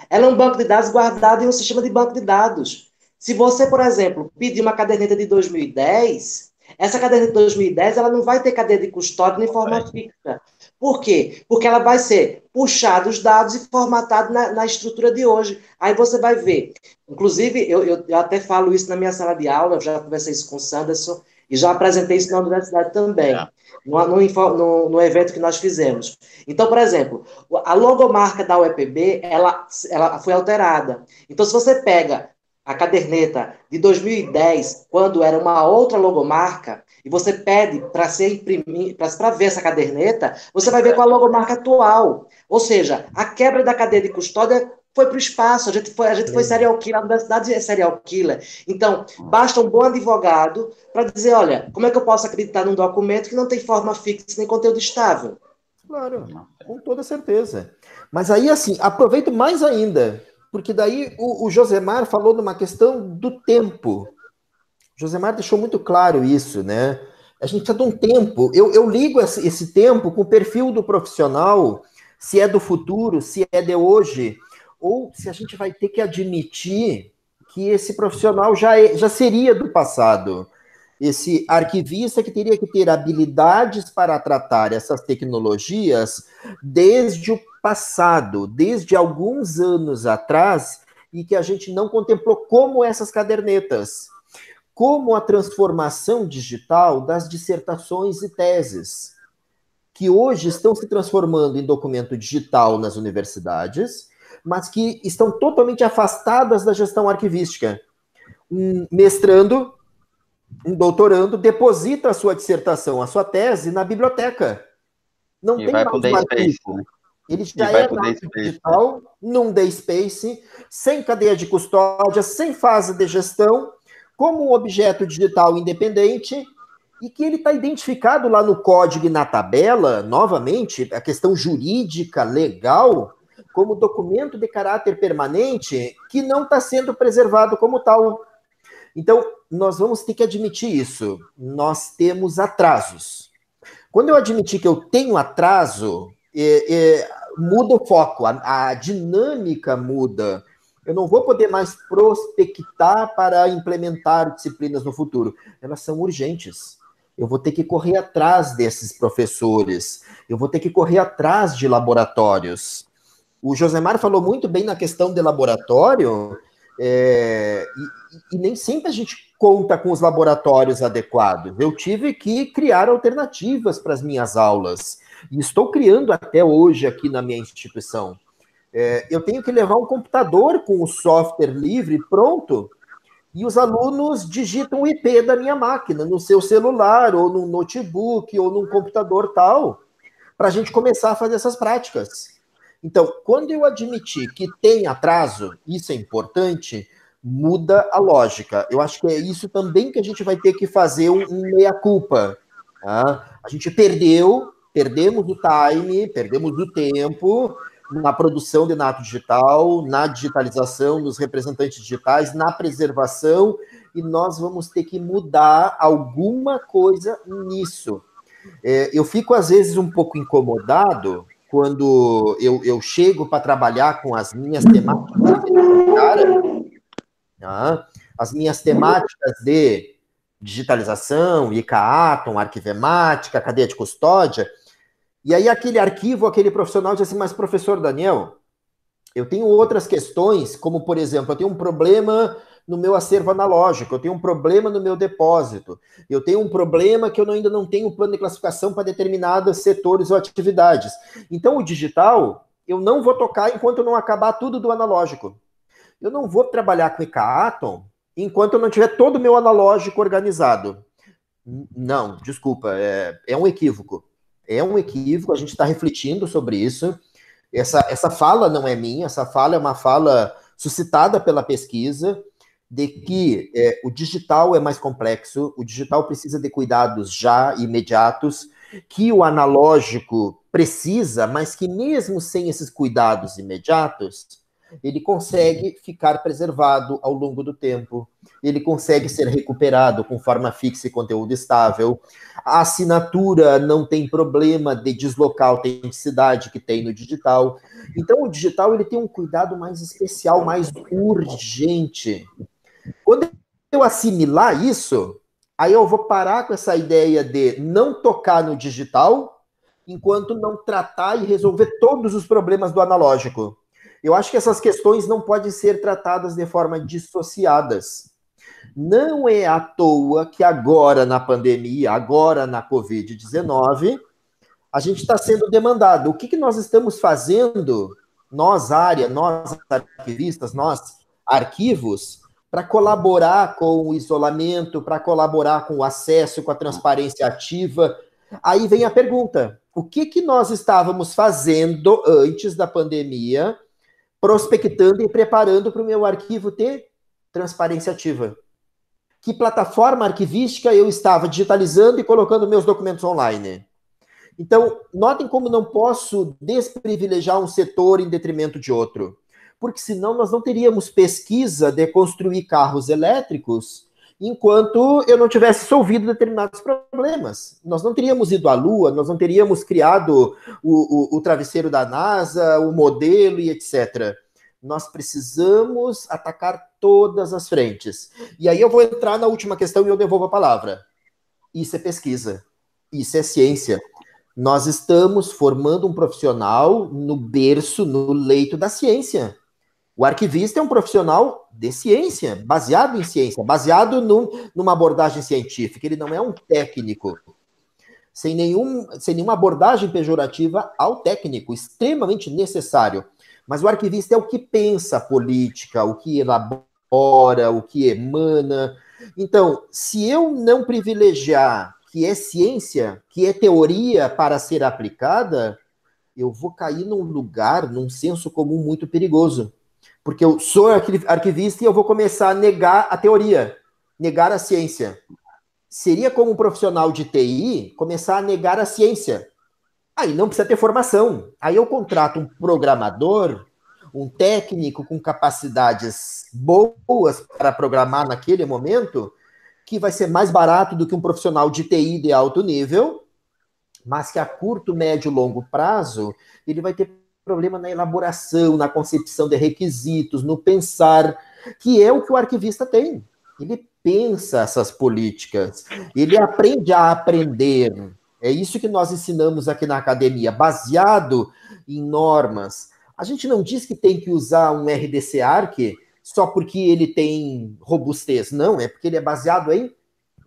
Ela é um banco de dados guardado em um sistema de banco de dados. Se você, por exemplo, pedir uma caderneta de 2010, essa caderneta de 2010 ela não vai ter cadeia de custódia nem forma fixa. Por quê? Porque ela vai ser puxada os dados e formatada na estrutura de hoje. Aí você vai ver. Inclusive, eu até falo isso na minha sala de aula, eu já conversei isso com o Sanderson e já apresentei isso na universidade também, no evento que nós fizemos. Então, por exemplo, a logomarca da UEPB, ela foi alterada. Então, se você pega a caderneta de 2010, quando era uma outra logomarca, e você pede para ser imprimir, para ver essa caderneta, você vai ver com a logomarca atual. Ou seja, a quebra da cadeia de custódia foi para o espaço, a gente foi serial killer, a universidade é serial killer. Então, basta um bom advogado para dizer, olha, como é que eu posso acreditar num documento que não tem forma fixa nem conteúdo estável? Claro, com toda certeza. Mas aí, assim, aproveito mais ainda, porque daí o Josemar falou numa questão do tempo. O Josemar deixou muito claro isso, né? A gente precisa de um tempo. Eu ligo esse tempo com o perfil do profissional, se é do futuro, se é de hoje, ou se a gente vai ter que admitir que esse profissional já seria do passado. Esse arquivista que teria que ter habilidades para tratar essas tecnologias desde o passado, desde alguns anos atrás, e que a gente não contemplou, como essas cadernetas, como a transformação digital das dissertações e teses, que hoje estão se transformando em documento digital nas universidades, mas que estão totalmente afastadas da gestão arquivística. Um mestrando, um doutorando, deposita a sua dissertação, a sua tese na biblioteca. Não tem mais um arquivo. Ele já é na digital, num DSpace, sem cadeia de custódia, sem fase de gestão, como um objeto digital independente, e que ele está identificado lá no código e na tabela, novamente, a questão jurídica, legal, como documento de caráter permanente, que não está sendo preservado como tal. Então, nós vamos ter que admitir isso. Nós temos atrasos. Quando eu admitir que eu tenho atraso, muda o foco, a dinâmica muda. Eu não vou poder mais prospectar para implementar disciplinas no futuro. Elas são urgentes. Eu vou ter que correr atrás desses professores. Eu vou ter que correr atrás de laboratórios. O Josemar falou muito bem na questão de laboratório, e nem sempre a gente conta com os laboratórios adequados. Eu tive que criar alternativas para as minhas aulas. E estou criando até hoje aqui na minha instituição. Eu tenho que levar um computador com o software livre pronto, e os alunos digitam o IP da minha máquina, no seu celular, ou num notebook, ou num computador tal, para a gente começar a fazer essas práticas. Então, quando eu admitir que tem atraso, isso é importante, muda a lógica. Eu acho que é isso também que a gente vai ter que fazer um meia-culpa. Tá? A gente perdemos o time, perdemos o tempo na produção de nato digital, na digitalização, nos representantes digitais, na preservação, e nós vamos ter que mudar alguma coisa nisso. Eu fico, às vezes, um pouco incomodado quando eu chego para trabalhar com as minhas temáticas, as minhas temáticas de digitalização, ICA-Atom, arquivemática, cadeia de custódia. E aí aquele arquivo, aquele profissional diz assim, mas professor Daniel, eu tenho outras questões, como por exemplo, eu tenho um problema no meu acervo analógico, eu tenho um problema no meu depósito, eu tenho um problema que eu ainda não tenho plano de classificação para determinados setores ou atividades. Então o digital, eu não vou tocar enquanto eu não acabar tudo do analógico. Eu não vou trabalhar com ICA-Atom enquanto eu não tiver todo o meu analógico organizado. Não, desculpa, é um equívoco. É um equívoco, a gente está refletindo sobre isso. Essa fala não é minha, essa fala é uma fala suscitada pela pesquisa, de que o digital é mais complexo, o digital precisa de cuidados já imediatos, que o analógico precisa, mas que mesmo sem esses cuidados imediatos, ele consegue ficar preservado ao longo do tempo, ele consegue ser recuperado com forma fixa e conteúdo estável, a assinatura não tem problema de deslocar a autenticidade que tem no digital. Então, o digital ele tem um cuidado mais especial, mais urgente. Quando eu assimilar isso, aí eu vou parar com essa ideia de não tocar no digital enquanto não tratar e resolver todos os problemas do analógico. Eu acho que essas questões não podem ser tratadas de forma dissociadas. Não é à toa que agora na pandemia, agora na Covid-19, a gente está sendo demandado. O que nós estamos fazendo, nós área, nós arquivistas, nós arquivos, para colaborar com o isolamento, para colaborar com o acesso, com a transparência ativa? Aí vem a pergunta, o que nós estávamos fazendo antes da pandemia, prospectando e preparando para o meu arquivo ter transparência ativa? Que plataforma arquivística eu estava digitalizando e colocando meus documentos online? Então, notem como não posso desprivilegiar um setor em detrimento de outro, porque senão nós não teríamos pesquisa de construir carros elétricos enquanto eu não tivesse resolvido determinados problemas. Nós não teríamos ido à Lua, nós não teríamos criado o travesseiro da NASA, o modelo e etc. Nós precisamos atacar todas as frentes. E aí eu vou entrar na última questão e eu devolvo a palavra. Isso é pesquisa. Isso é ciência. Nós estamos formando um profissional no berço, no leito da ciência. O arquivista é um profissional de ciência, baseado em ciência, baseado numa abordagem científica. Ele não é um técnico. Sem nenhuma abordagem pejorativa ao técnico, extremamente necessário. Mas o arquivista é o que pensa a política, o que elabora, o que emana. Então, se eu não privilegiar que é ciência, que é teoria para ser aplicada, eu vou cair num lugar, num senso comum muito perigoso. Porque eu sou arquivista e eu vou começar a negar a teoria, negar a ciência. Seria como um profissional de TI começar a negar a ciência. Aí não precisa ter formação. Aí eu contrato um programador, um técnico com capacidades boas para programar naquele momento, que vai ser mais barato do que um profissional de TI de alto nível, mas que a curto, médio e longo prazo, ele vai ter problema na elaboração, na concepção de requisitos, no pensar, que é o que o arquivista tem. Ele pensa essas políticas, ele aprende a aprender. É isso que nós ensinamos aqui na academia, baseado em normas. A gente não diz que tem que usar um RDC Arc só porque ele tem robustez, não, é porque ele é baseado em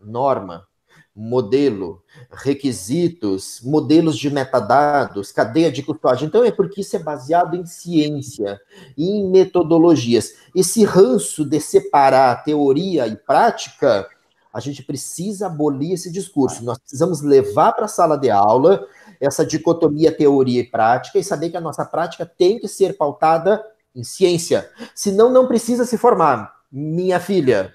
norma, modelo, requisitos, modelos de metadados, cadeia de custódia. Então é porque isso é baseado em ciência, em metodologias. Esse ranço de separar teoria e prática, a gente precisa abolir esse discurso. Nós precisamos levar para a sala de aula essa dicotomia teoria e prática e saber que a nossa prática tem que ser pautada em ciência. Senão, não precisa se formar. Minha filha,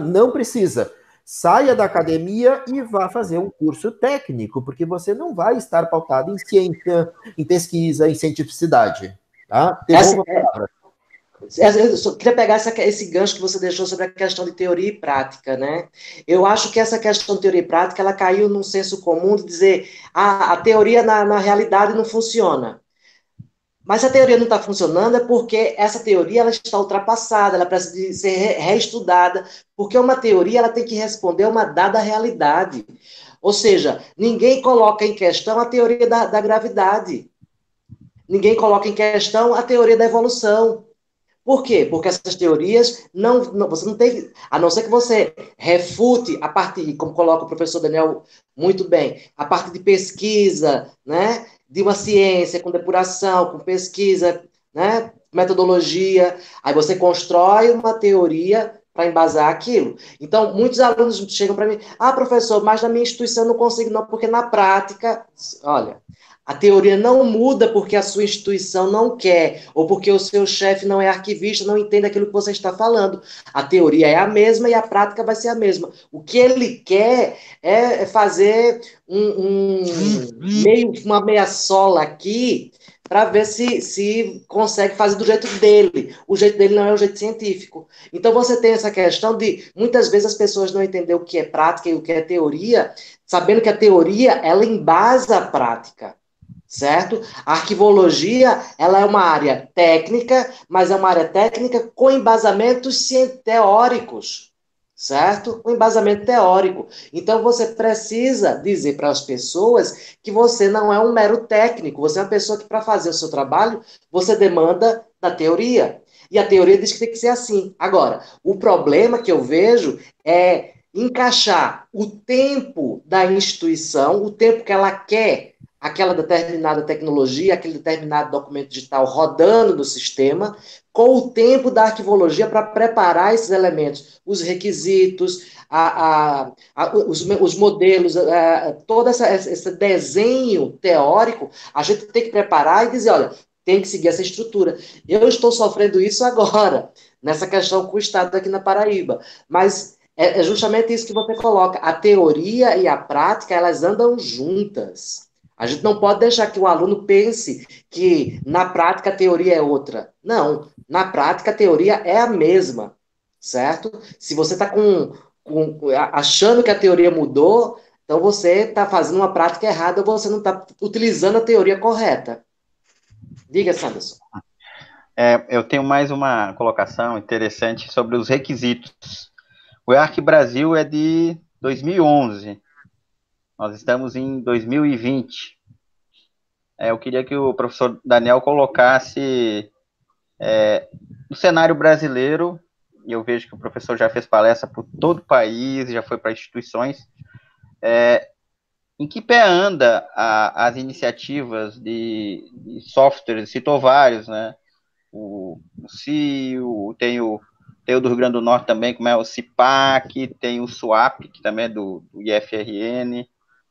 não precisa. Saia da academia e vá fazer um curso técnico, porque você não vai estar pautado em ciência, em pesquisa, em cientificidade. Tá? Eu só queria pegar esse gancho que você deixou sobre a questão de teoria e prática, né? Eu acho que essa questão de teoria e prática, ela caiu num senso comum de dizer a teoria na realidade não funciona. Mas a teoria não está funcionando é porque essa teoria ela está ultrapassada, ela precisa de ser reestudada, porque uma teoria ela tem que responder a uma dada realidade. Ou seja, ninguém coloca em questão a teoria da gravidade. Ninguém coloca em questão a teoria da evolução. Por quê? Porque essas teorias você não tem, a não ser que você refute a partir, como coloca o professor Daniel muito bem, a partir de pesquisa, né, de uma ciência com depuração, com pesquisa, né, metodologia, aí você constrói uma teoria para embasar aquilo. Então, muitos alunos chegam para mim, professor, mas na minha instituição eu não consigo não, porque na prática, olha, a teoria não muda porque a sua instituição não quer, ou porque o seu chefe não é arquivista, não entende aquilo que você está falando. A teoria é a mesma e a prática vai ser a mesma. O que ele quer é fazer uma meia sola aqui, para ver se consegue fazer do jeito dele. O jeito dele não é o jeito científico. Então você tem essa questão de, muitas vezes as pessoas não entendem o que é prática e o que é teoria, sabendo que a teoria, ela embasa a prática. Certo? A arquivologia, ela é uma área técnica, mas é uma área técnica com embasamentos teóricos, certo? Com embasamento teórico. Então, você precisa dizer para as pessoas que você não é um mero técnico, você é uma pessoa que, para fazer o seu trabalho, você demanda da teoria. E a teoria diz que tem que ser assim. Agora, o problema que eu vejo é encaixar o tempo da instituição, o tempo que ela quer aquela determinada tecnologia, aquele determinado documento digital rodando no sistema, com o tempo da arquivologia para preparar esses elementos, os requisitos, os modelos, todo esse desenho teórico, a gente tem que preparar e dizer, olha, tem que seguir essa estrutura. Eu estou sofrendo isso agora, nessa questão com o Estado aqui na Paraíba, mas é justamente isso que você coloca, a teoria e a prática, elas andam juntas. A gente não pode deixar que o aluno pense que na prática a teoria é outra. Não, na prática a teoria é a mesma, certo? Se você está achando que a teoria mudou, então você está fazendo uma prática errada, você não está utilizando a teoria correta. Diga, Sanderson. Eu tenho mais uma colocação interessante sobre os requisitos. O EARC Brasil é de 2011. Nós estamos em 2020. Eu queria que o professor Daniel colocasse no cenário brasileiro, e eu vejo que o professor já fez palestra por todo o país, já foi para instituições, em que pé anda as iniciativas de softwares, citou vários, né? O CIO, tem o do Rio Grande do Norte também, como é o CIPAC, tem o SUAP, que também é do IFRN.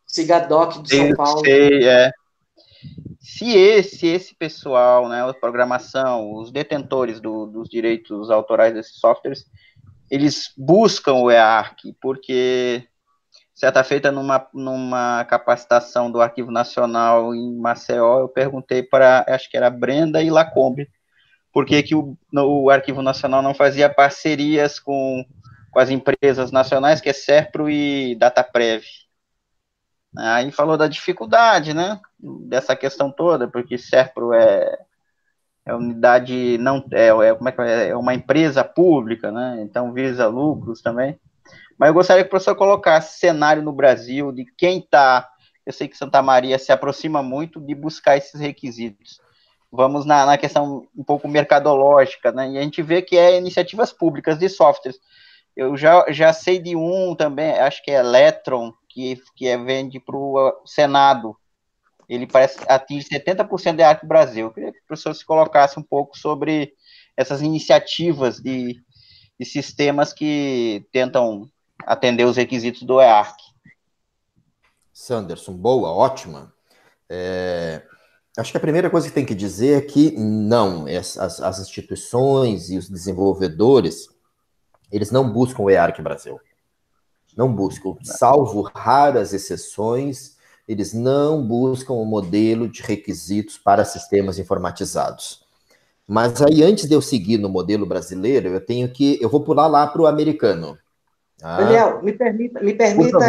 CIGADOC de São Paulo. Se esse pessoal, né, a programação, os detentores dos direitos autorais desses softwares, eles buscam o EARC, porque certa feita numa capacitação do Arquivo Nacional em Maceió, eu perguntei para, acho que era Brenda e Lacombe, por que o Arquivo Nacional não fazia parcerias com as empresas nacionais, que é SERPRO e DataPrev. Aí falou da dificuldade, né, dessa questão toda, porque SERPRO é unidade, não é uma empresa pública, né, então visa lucros também. Mas eu gostaria que o professor colocasse cenário no Brasil de quem está, eu sei que Santa Maria se aproxima muito de buscar esses requisitos. Vamos na questão um pouco mercadológica, né? E a gente vê que é iniciativas públicas de softwares. Eu já sei de um também, acho que é Electron, que vende para o Senado. Ele parece atinge 70% da EARC Brasil. Eu queria que o professor se colocasse um pouco sobre essas iniciativas de sistemas que tentam atender os requisitos do EARC. Sanderson, boa, ótima. Acho que a primeira coisa que tem que dizer é que não, as instituições e os desenvolvedores, eles não buscam o EARC Brasil. Não buscam, salvo raras exceções, eles não buscam um modelo de requisitos para sistemas informatizados. Mas aí, antes de eu seguir no modelo brasileiro, eu vou pular lá para o americano. Daniel, me permita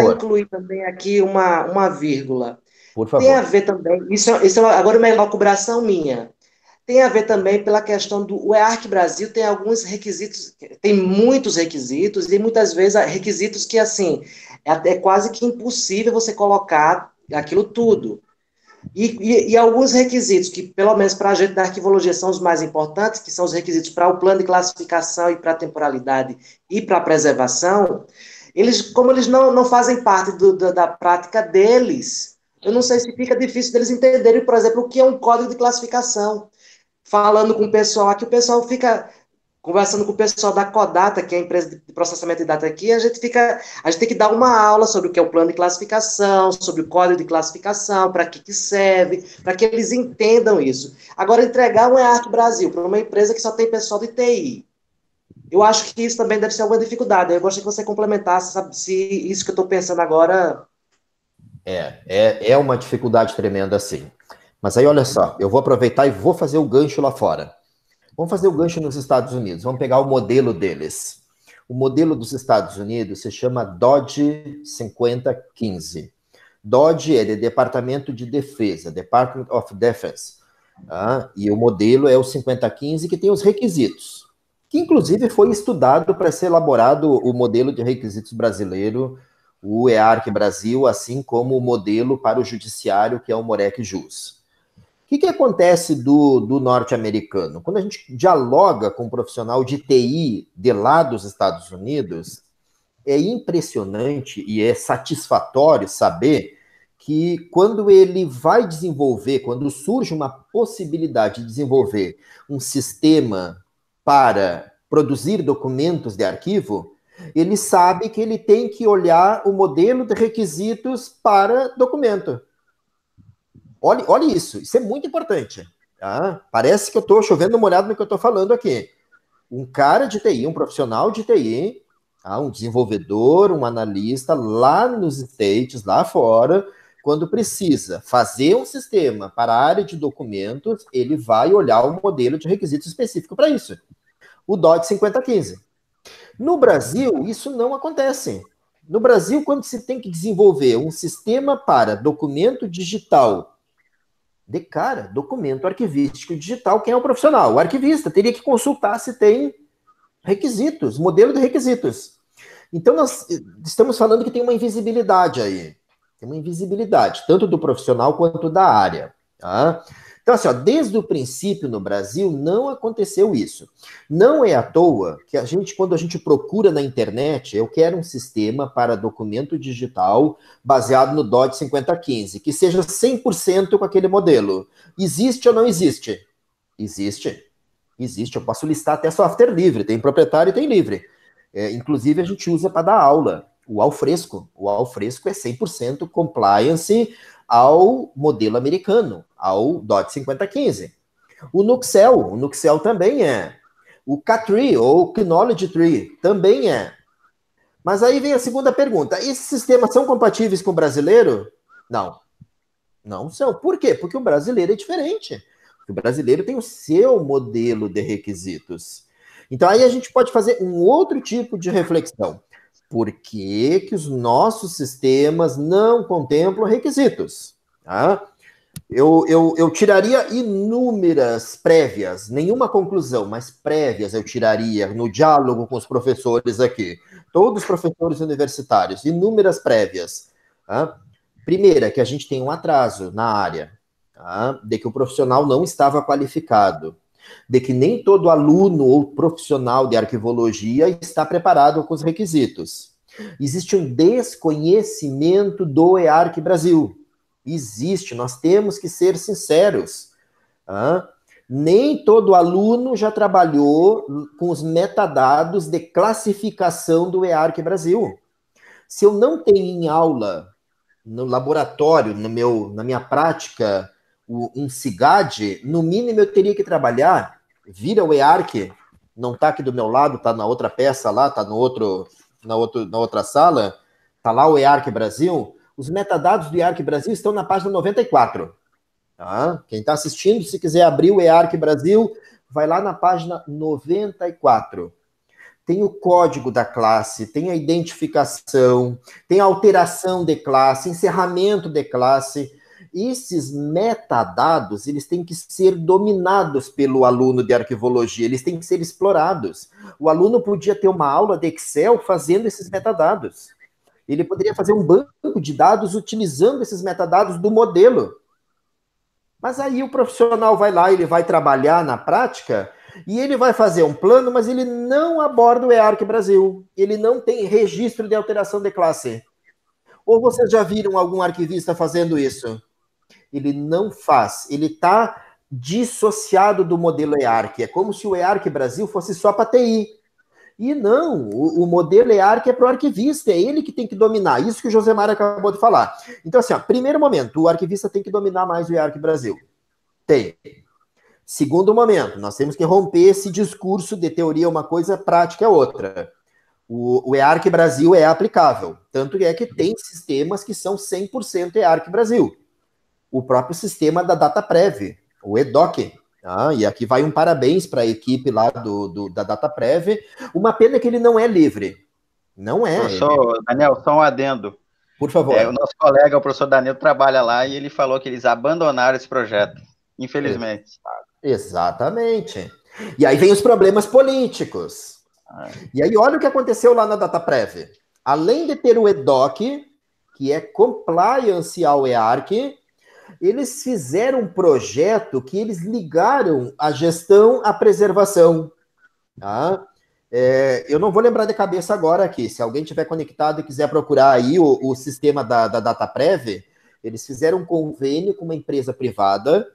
incluir também aqui uma vírgula. Por favor. Tem a ver também, isso agora é uma elaboração minha, tem a ver também pela questão do EARC Brasil, tem alguns requisitos, tem muitos requisitos, e muitas vezes requisitos que, assim, é quase que impossível você colocar aquilo tudo. E alguns requisitos que, pelo menos para a gente da arquivologia, são os mais importantes, que são os requisitos para o plano de classificação e para a temporalidade e para a preservação, como eles não fazem parte da prática deles, eu não sei se fica difícil deles entenderem, por exemplo, o que é um código de classificação. Falando com o pessoal aqui, o pessoal fica conversando com o pessoal da Codata, que é a empresa de processamento de dados aqui, a gente tem que dar uma aula sobre o que é o plano de classificação, sobre o código de classificação, para que serve, para que eles entendam isso. Agora, entregar um EARC Brasil para uma empresa que só tem pessoal de TI, eu acho que isso também deve ser alguma dificuldade. Eu gostaria que você complementasse, sabe, se isso que eu estou pensando agora... É uma dificuldade tremenda, sim. Mas aí, olha só, eu vou aproveitar e vou fazer o gancho lá fora. Vamos fazer o gancho nos Estados Unidos, vamos pegar o modelo deles. O modelo dos Estados Unidos se chama DOD 5015. DOD é de Departamento de Defesa, Department of Defense. E o modelo é o 5015, que tem os requisitos, que inclusive foi estudado para ser elaborado o modelo de requisitos brasileiro, o EARC Brasil, assim como o modelo para o judiciário, que é o MOREC JUS. O que acontece do norte-americano? Quando a gente dialoga com um profissional de TI de lá dos Estados Unidos, é impressionante e é satisfatório saber que quando ele vai desenvolver, quando surge uma possibilidade de desenvolver um sistema para produzir documentos de arquivo, ele sabe que ele tem que olhar o modelo de requisitos para documento. Olha isso é muito importante. Tá? Parece que eu estou chovendo molhado no que eu estou falando aqui. Um cara de TI, um profissional de TI, um desenvolvedor, um analista lá nos States, lá fora, quando precisa fazer um sistema para a área de documentos, ele vai olhar o modelo de requisitos específico para isso. O DOD 5015. No Brasil, isso não acontece. No Brasil, quando se tem que desenvolver um sistema para documento digital, de cara, documento arquivístico digital, quem é o profissional? O arquivista teria que consultar se tem requisitos, modelo de requisitos. Então, nós estamos falando que tem uma invisibilidade aí. Tem uma invisibilidade, tanto do profissional quanto da área. Tá? Então, assim, desde o princípio no Brasil, não aconteceu isso. Não é à toa que quando a gente procura na internet, eu quero um sistema para documento digital baseado no DOD 5015, que seja 100% com aquele modelo. Existe ou não existe? Existe. Existe. Eu posso listar até software livre. Tem proprietário e tem livre. Inclusive, a gente usa para dar aula. O Alfresco. O Alfresco é 100% compliance ao modelo americano, ao DOD 5015. O Nuxel também é. O K-Tree, ou Knowledge Tree, também é. Mas aí vem a segunda pergunta. Esses sistemas são compatíveis com o brasileiro? Não. Não são. Por quê? Porque o brasileiro é diferente. O brasileiro tem o seu modelo de requisitos. Então aí a gente pode fazer um outro tipo de reflexão. Por que os nossos sistemas não contemplam requisitos? Tá? Eu tiraria inúmeras prévias, nenhuma conclusão, mas prévias eu tiraria no diálogo com os professores aqui, todos os professores universitários, inúmeras prévias. Tá? Primeira, que a gente tem um atraso na área, tá? De que o profissional não estava qualificado, de que nem todo aluno ou profissional de arquivologia está preparado com os requisitos. Existe um desconhecimento do EARC Brasil. Existe, nós temos que ser sinceros. Nem todo aluno já trabalhou com os metadados de classificação do EARC Brasil. Se eu não tenho em aula, no laboratório, na minha prática, um CIGAD, no mínimo eu teria que trabalhar, vira o EARC, não está aqui do meu lado, está na outra peça lá, está na outra sala, está lá o EARC Brasil. Os metadados do EARC Brasil estão na página 94. Tá? Quem está assistindo, se quiser abrir o EARC Brasil, vai lá na página 94. Tem o código da classe, tem a identificação, tem a alteração de classe, encerramento de classe. Esses metadados, eles têm que ser dominados pelo aluno de arquivologia, eles têm que ser explorados. O aluno podia ter uma aula de Excel fazendo esses metadados. Ele poderia fazer um banco de dados utilizando esses metadados do modelo. Mas aí o profissional vai lá, ele vai trabalhar na prática e ele vai fazer um plano, mas ele não aborda o EARC Brasil. Ele não tem registro de alteração de classe. Ou vocês já viram algum arquivista fazendo isso? Ele não faz. Ele está dissociado do modelo EARC. É como se o EARC Brasil fosse só para TI. E não, o modelo EARC é para o arquivista, é ele que tem que dominar, isso que o Josemar acabou de falar. Então, assim, ó, primeiro momento, o arquivista tem que dominar mais o EARC Brasil. Tem. Segundo momento, nós temos que romper esse discurso de teoria é uma coisa, prática é outra. O EARC Brasil é aplicável, tanto é que tem sistemas que são 100% EARC Brasil. O próprio sistema da DataPrev, o EDOC. E aqui vai um parabéns para a equipe lá da DataPrev. Uma pena que ele não é livre. Não é. Professor Daniel, só um adendo. Por favor. O nosso colega, o professor Daniel, trabalha lá e ele falou que eles abandonaram esse projeto, infelizmente. Exatamente. E aí vem os problemas políticos. E aí olha o que aconteceu lá na DataPrev. Além de ter o EDOC, que é compliance ao EARC, eles fizeram um projeto que eles ligaram a gestão à preservação. Tá? Eu não vou lembrar de cabeça agora aqui. Se alguém tiver conectado e quiser procurar aí o sistema da DataPrev, eles fizeram um convênio com uma empresa privada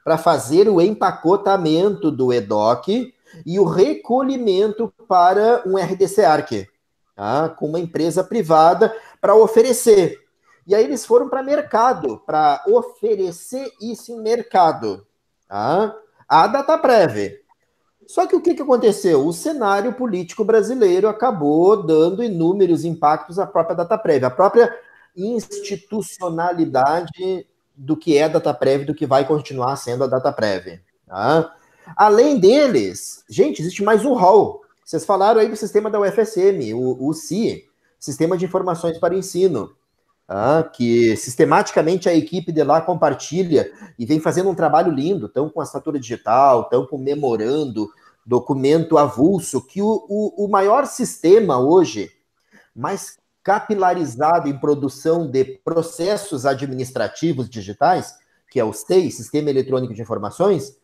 para fazer o empacotamento do EDOC e o recolhimento para um RDC-ARC, tá? Com uma empresa privada para oferecer. E aí eles foram para mercado, para oferecer isso em mercado. Tá? A DataPrev. Só que o que aconteceu? O cenário político brasileiro acabou dando inúmeros impactos à própria DataPrev, à própria institucionalidade do que é a DataPrev, do que vai continuar sendo a DataPrev. Tá? Além deles, gente, existe mais um rol. Vocês falaram aí do sistema da UFSM, o SI, Sistema de Informações para o Ensino, que sistematicamente a equipe de lá compartilha e vem fazendo um trabalho lindo, estão com assinatura digital, estão com memorando, documento avulso, que o maior sistema hoje, mais capilarizado em produção de processos administrativos digitais, que é o SEI, Sistema Eletrônico de Informações,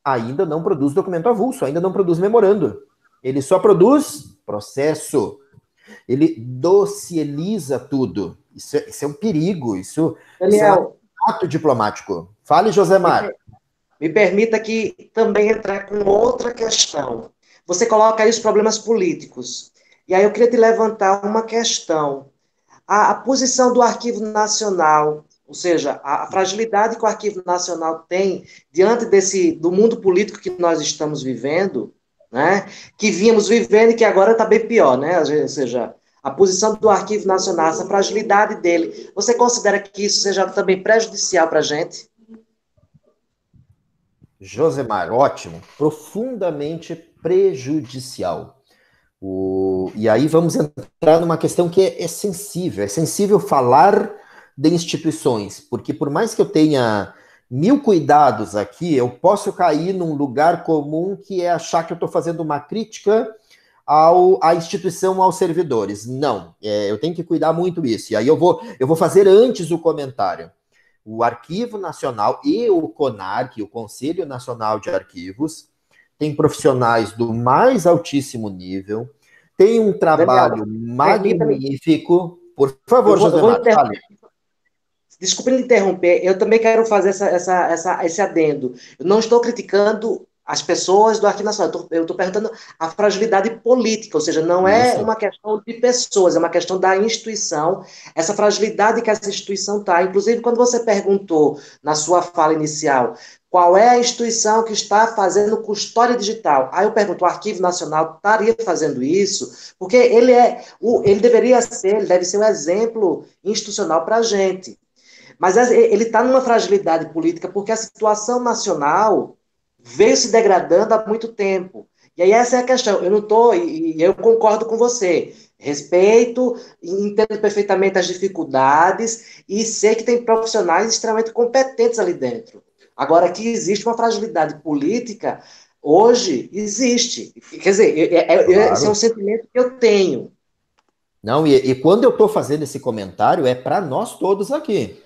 ainda não produz documento avulso, ainda não produz memorando. Ele só produz processo. Ele dossieliza tudo. Isso é um perigo, isso é um ato diplomático. Fale, Josemar. Me permita aqui também entrar com outra questão. Você coloca aí os problemas políticos. E aí eu queria te levantar uma questão. A posição do Arquivo Nacional, ou seja, a fragilidade que o Arquivo Nacional tem diante do mundo político que nós estamos vivendo, né? Que vínhamos vivendo e que agora está bem pior, né? Ou seja, a posição do Arquivo Nacional, essa fragilidade dele, você considera que isso seja também prejudicial para a gente? Josemar, ótimo. Profundamente prejudicial. E aí vamos entrar numa questão que é sensível falar de instituições, porque por mais que eu tenha 1000 cuidados aqui, eu posso cair num lugar comum que é achar que eu estou fazendo uma crítica à instituição, aos servidores. Não, eu tenho que cuidar muito isso. E aí eu vou fazer antes o comentário. O Arquivo Nacional e o CONARC, o Conselho Nacional de Arquivos, tem profissionais do mais altíssimo nível, tem um trabalho magnífico. Por favor, Josemar, fale. Desculpe me interromper, eu também quero fazer esse adendo. Eu não estou criticando as pessoas do Arquivo Nacional, eu estou perguntando a fragilidade política, ou seja, não é uma questão de pessoas, é uma questão da instituição, essa fragilidade que essa instituição está. Inclusive, quando você perguntou na sua fala inicial, qual é a instituição que está fazendo custódia digital? Aí eu pergunto, o Arquivo Nacional estaria fazendo isso? Porque ele deve ser um exemplo institucional para a gente. Mas ele está numa fragilidade política porque a situação nacional veio se degradando há muito tempo. E aí essa é a questão. Eu não estou, e eu concordo com você. Respeito, entendo perfeitamente as dificuldades e sei que tem profissionais extremamente competentes ali dentro. Agora, que existe uma fragilidade política, hoje existe. Quer dizer, claro. Esse é um sentimento que eu tenho. Não, e quando eu estou fazendo esse comentário, é para nós todos aqui.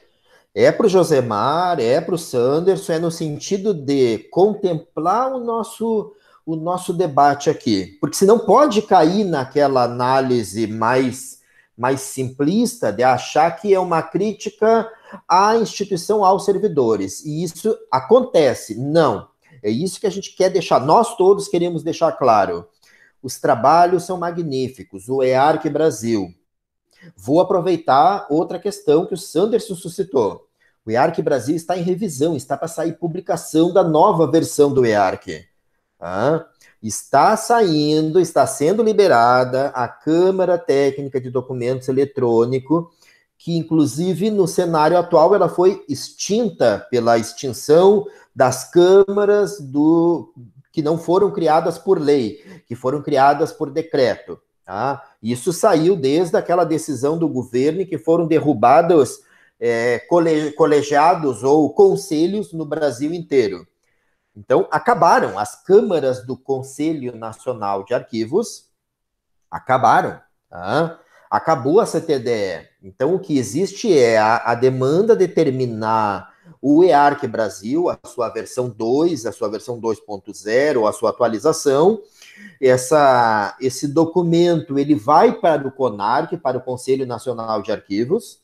É para o Josemar, é para o Sanderson, é no sentido de contemplar o nosso debate aqui. Porque senão pode cair naquela análise mais simplista de achar que é uma crítica à instituição, aos servidores. E isso acontece? Não. É isso que a gente quer deixar, nós todos queremos deixar claro. Os trabalhos são magníficos, o EARC Brasil. Vou aproveitar outra questão que o Sanderson suscitou. O EARC Brasil está em revisão, está para sair publicação da nova versão do EARC. Está saindo, está sendo liberada a Câmara Técnica de Documentos Eletrônicos, que inclusive no cenário atual ela foi extinta pela extinção das câmaras que não foram criadas por lei, que foram criadas por decreto. Tá? Isso saiu desde aquela decisão do governo que foram derrubados colegiados ou conselhos no Brasil inteiro. Então, acabaram as câmaras do Conselho Nacional de Arquivos, acabaram. Tá? Acabou a CTDE. Então, o que existe é a demanda de terminar o EARC Brasil, a sua versão 2, a sua versão 2.0, a sua atualização. Esse documento ele vai para o CONARC, para o Conselho Nacional de Arquivos.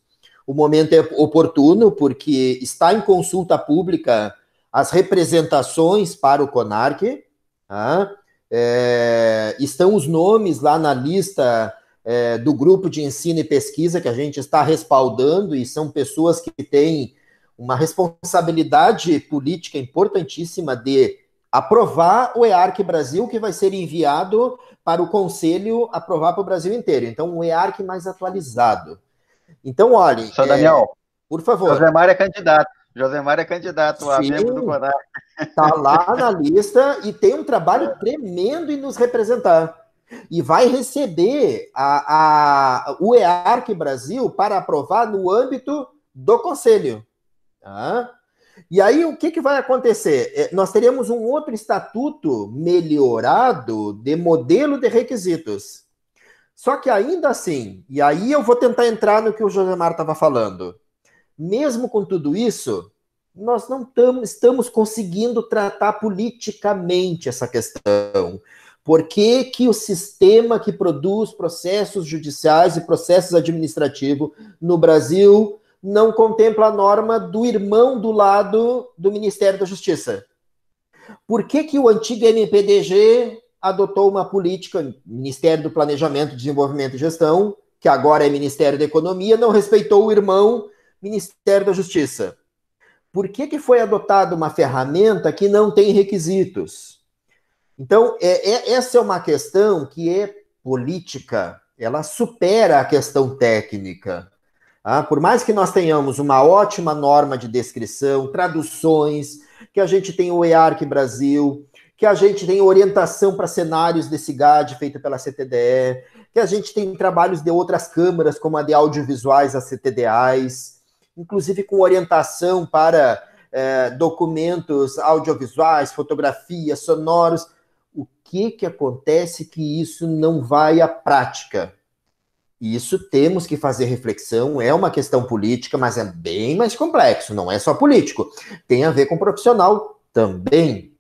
O momento é oportuno, porque está em consulta pública as representações para o CONARC. Tá? Estão os nomes lá na lista do grupo de ensino e pesquisa que a gente está respaldando, e são pessoas que têm uma responsabilidade política importantíssima de aprovar o EARC Brasil, que vai ser enviado para o Conselho aprovar para o Brasil inteiro. Então, um EARC mais atualizado. Então, olhem... Sr. Daniel, por favor. Josemar é candidato a membro do CONARC. Está lá na lista e tem um trabalho tremendo em nos representar. E vai receber o EARC Brasil para aprovar no âmbito do Conselho. Tá? E aí, o que vai acontecer? Nós teremos um outro estatuto melhorado de modelo de requisitos. Só que ainda assim, e aí eu vou tentar entrar no que o Josemar estava falando, mesmo com tudo isso, nós não estamos conseguindo tratar politicamente essa questão. Por que que o sistema que produz processos judiciais e processos administrativos no Brasil não contempla a norma do irmão do lado do Ministério da Justiça? Por que que o antigo MPDG adotou uma política, Ministério do Planejamento, Desenvolvimento e Gestão, que agora é Ministério da Economia, não respeitou o irmão Ministério da Justiça? Por que que foi adotada uma ferramenta que não tem requisitos? Então, essa é uma questão que é política, ela supera a questão técnica. Por mais que nós tenhamos uma ótima norma de descrição, traduções, que a gente tem o EARC Brasil, que a gente tem orientação para cenários desse GAD feita pela CTDE, que a gente tem trabalhos de outras câmaras, como a de audiovisuais, as CTDAs, inclusive com orientação para documentos audiovisuais, fotografias, sonoros. O que acontece que isso não vai à prática? Isso temos que fazer reflexão, é uma questão política, mas é bem mais complexo, não é só político. Tem a ver com profissional também.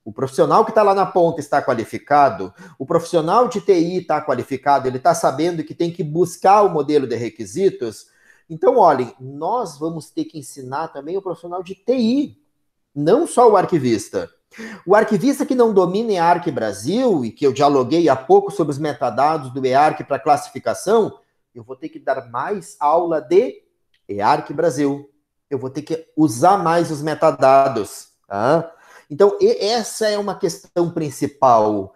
O profissional que está lá na ponta está qualificado, o profissional de TI está qualificado, ele está sabendo que tem que buscar o modelo de requisitos. Então, olhem, nós vamos ter que ensinar também o profissional de TI, não só o arquivista. O arquivista que não domina EARC Brasil, e que eu dialoguei há pouco sobre os metadados do EARC para classificação, eu vou ter que dar mais aula de EARC Brasil. Eu vou ter que usar mais os metadados. Tá? Então, essa é uma questão principal.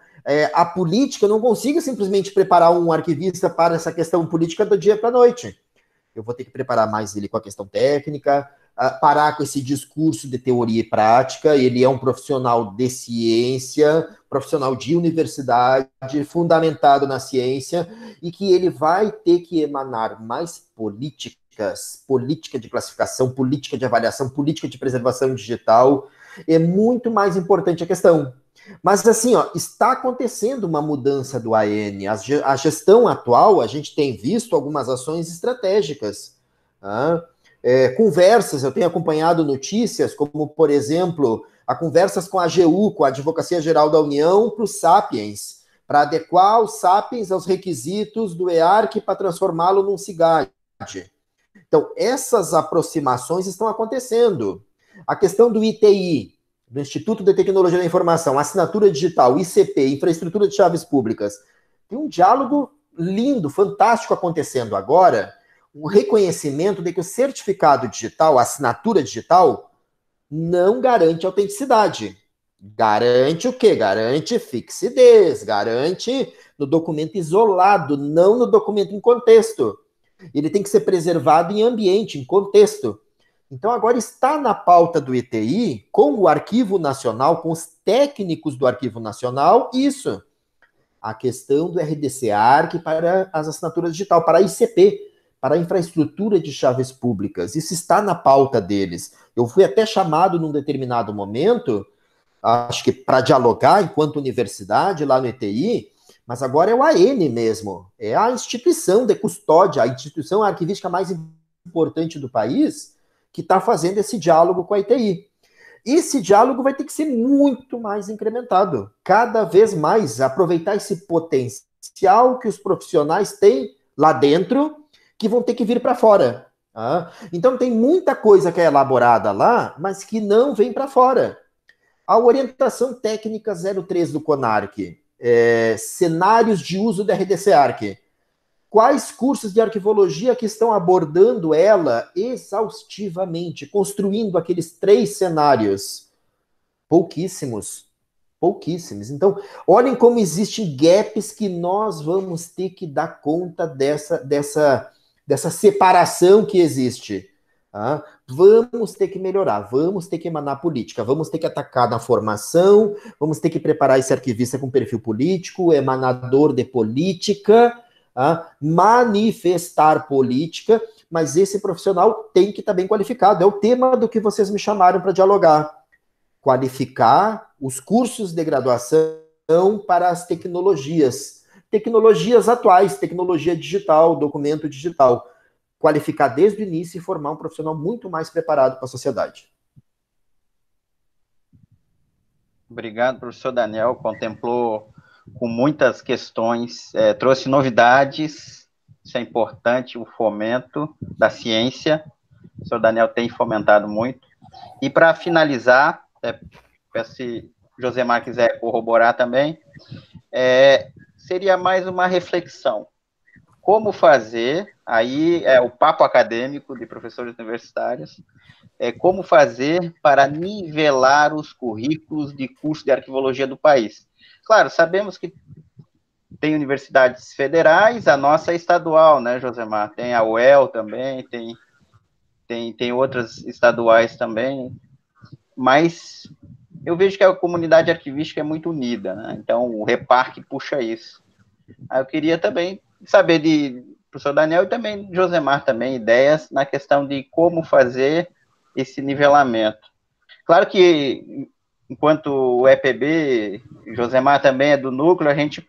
A política, eu não consigo simplesmente preparar um arquivista para essa questão política do dia para a noite. Eu vou ter que preparar mais ele com a questão técnica, parar com esse discurso de teoria e prática. Ele é um profissional de ciência, profissional de universidade, fundamentado na ciência, e que ele vai ter que emanar mais políticas, política de classificação, política de avaliação, política de preservação digital. É muito mais importante a questão. Mas assim, está acontecendo uma mudança do AN. A gestão atual, a gente tem visto algumas ações estratégicas. Conversas, eu tenho acompanhado notícias, como, por exemplo, conversas com a AGU, com a Advocacia Geral da União, para os Sapiens, para adequar os Sapiens aos requisitos do EARC para transformá-lo num CIGAD. Então, essas aproximações estão acontecendo. A questão do ITI, do Instituto de Tecnologia da Informação, assinatura digital, ICP, infraestrutura de chaves públicas, tem um diálogo lindo, fantástico acontecendo agora, o reconhecimento de que o certificado digital, a assinatura digital, não garante autenticidade. Garante o quê? Garante fixidez, garante no documento isolado, não no documento em contexto. Ele tem que ser preservado em ambiente, em contexto. Então, agora está na pauta do ITI, com o Arquivo Nacional, com os técnicos do Arquivo Nacional, isso. A questão do RDC-ARC para as assinaturas digitais, para a ICP, para a infraestrutura de chaves públicas. Isso está na pauta deles. Eu fui até chamado num determinado momento, acho que para dialogar enquanto universidade lá no ITI, mas agora é o AN mesmo, é a instituição de custódia, a instituição arquivística mais importante do país, que está fazendo esse diálogo com a ITI. Esse diálogo vai ter que ser muito mais incrementado, cada vez mais, aproveitar esse potencial que os profissionais têm lá dentro, que vão ter que vir para fora. Tá? Então tem muita coisa que é elaborada lá, mas que não vem para fora. A orientação técnica 03 do CONARC, cenários de uso da RDC-ARC. Quais cursos de arquivologia que estão abordando ela exaustivamente, construindo aqueles 3 cenários? Pouquíssimos. Pouquíssimos. Então, olhem como existem gaps que nós vamos ter que dar conta dessa separação que existe. Tá? Vamos ter que melhorar, vamos ter que emanar política, vamos ter que atacar na formação, vamos ter que preparar esse arquivista com perfil político, emanador de política, manifestar política, mas esse profissional tem que estar bem qualificado. É o tema do que vocês me chamaram para dialogar. Qualificar os cursos de graduação para as tecnologias atuais, tecnologia digital, documento digital. Qualificar desde o início e formar um profissional muito mais preparado para a sociedade. Obrigado, professor Daniel. Contemplou com muitas questões, trouxe novidades, isso é importante, o fomento da ciência. O professor Daniel tem fomentado muito. E para finalizar, peço se Josemar quiser corroborar também, seria mais uma reflexão. Como fazer, aí é o papo acadêmico de professores universitários, como fazer para nivelar os currículos de curso de arquivologia do país. Claro, sabemos que tem universidades federais, a nossa é estadual, né, Josemar? Tem a UEL também, tem outras estaduais também, mas eu vejo que a comunidade arquivística é muito unida, né? Então o REPARC puxa isso. Aí eu queria também saber de professor Daniel e também Josemar também, ideias na questão de como fazer esse nivelamento. Claro que, enquanto o EPB, Josemar também é do núcleo, a gente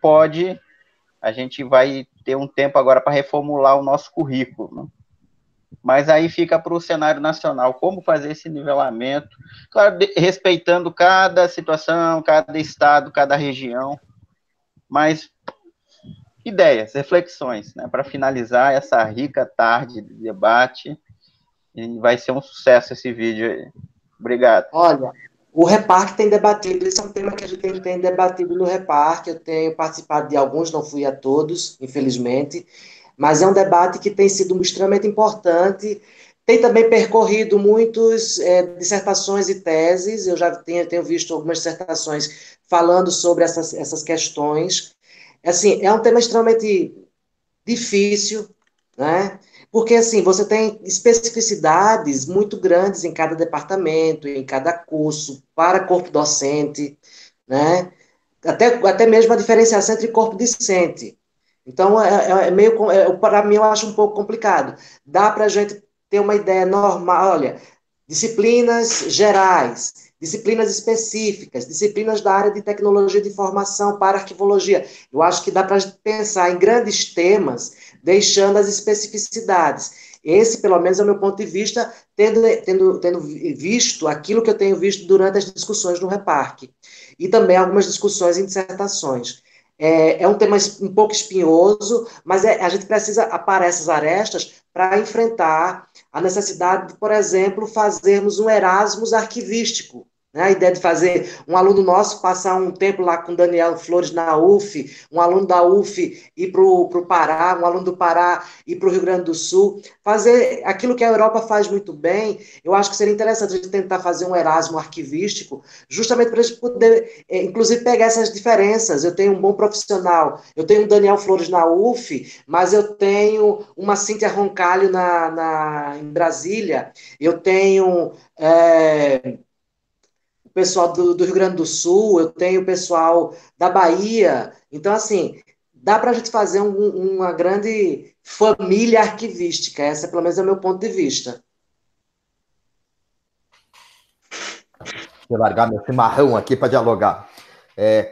vai ter um tempo agora para reformular o nosso currículo, né? Mas aí fica para o cenário nacional, como fazer esse nivelamento, claro, respeitando cada situação, cada estado, cada região, mas ideias, reflexões, né, para finalizar essa rica tarde de debate, e vai ser um sucesso esse vídeo aí. Obrigado. Olha, o REPARC tem debatido, esse é um tema que a gente tem debatido no REPARC, eu tenho participado de alguns, não fui a todos, infelizmente, mas é um debate que tem sido extremamente importante, tem também percorrido muitas dissertações e teses, eu já tenho visto algumas dissertações falando sobre essas questões. Assim, é um tema extremamente difícil, né? Porque, assim, você tem especificidades muito grandes em cada departamento, em cada curso, para corpo docente, né? Até mesmo a diferenciação entre corpo discente. Então, para mim, eu acho um pouco complicado. Dá para a gente ter uma ideia normal, olha, disciplinas gerais, disciplinas específicas, disciplinas da área de tecnologia de informação para arquivologia. Eu acho que dá para a gente pensar em grandes temas, deixando as especificidades. Esse, pelo menos, é o meu ponto de vista, tendo visto aquilo que eu tenho visto durante as discussões no REPARC. E também algumas discussões em dissertações. É um tema um pouco espinhoso, mas a gente precisa aparar essas arestas para enfrentar a necessidade de, por exemplo, fazermos um Erasmus arquivístico. Né? A ideia de fazer um aluno nosso passar um tempo lá com Daniel Flores na UF, um aluno da UF ir para o Pará, um aluno do Pará ir para o Rio Grande do Sul, fazer aquilo que a Europa faz muito bem. Eu acho que seria interessante a gente tentar fazer um Erasmus arquivístico, justamente para a gente poder, inclusive, pegar essas diferenças. Eu tenho um bom profissional, eu tenho um Daniel Flores na UF, mas eu tenho uma Cíntia Roncalho em Brasília, eu tenho o pessoal do Rio Grande do Sul, eu tenho o pessoal da Bahia. Então, assim, dá para a gente fazer uma grande família arquivística. Essa, pelo menos, é o meu ponto de vista. Vou largar meu chimarrão aqui para dialogar.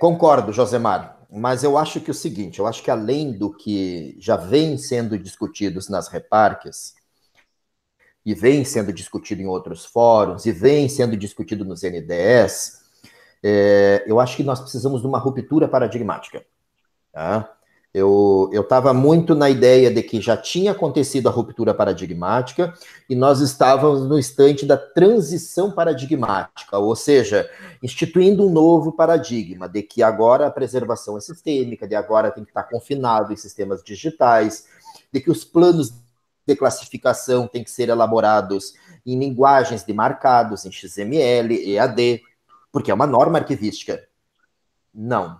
Concordo, Josemar, mas eu acho que o seguinte, eu acho que além do que já vem sendo discutidos nas reparques, e vem sendo discutido em outros fóruns, e vem sendo discutido nos NDEs, eu acho que nós precisamos de uma ruptura paradigmática. Tá? Eu estava muito na ideia de que já tinha acontecido a ruptura paradigmática e nós estávamos no instante da transição paradigmática, ou seja, instituindo um novo paradigma de que agora a preservação é sistêmica, de agora tem que estar confinado em sistemas digitais, de que os planos de classificação têm que ser elaborados em linguagens de marcados, em XML, EAD, porque é uma norma arquivística. Não,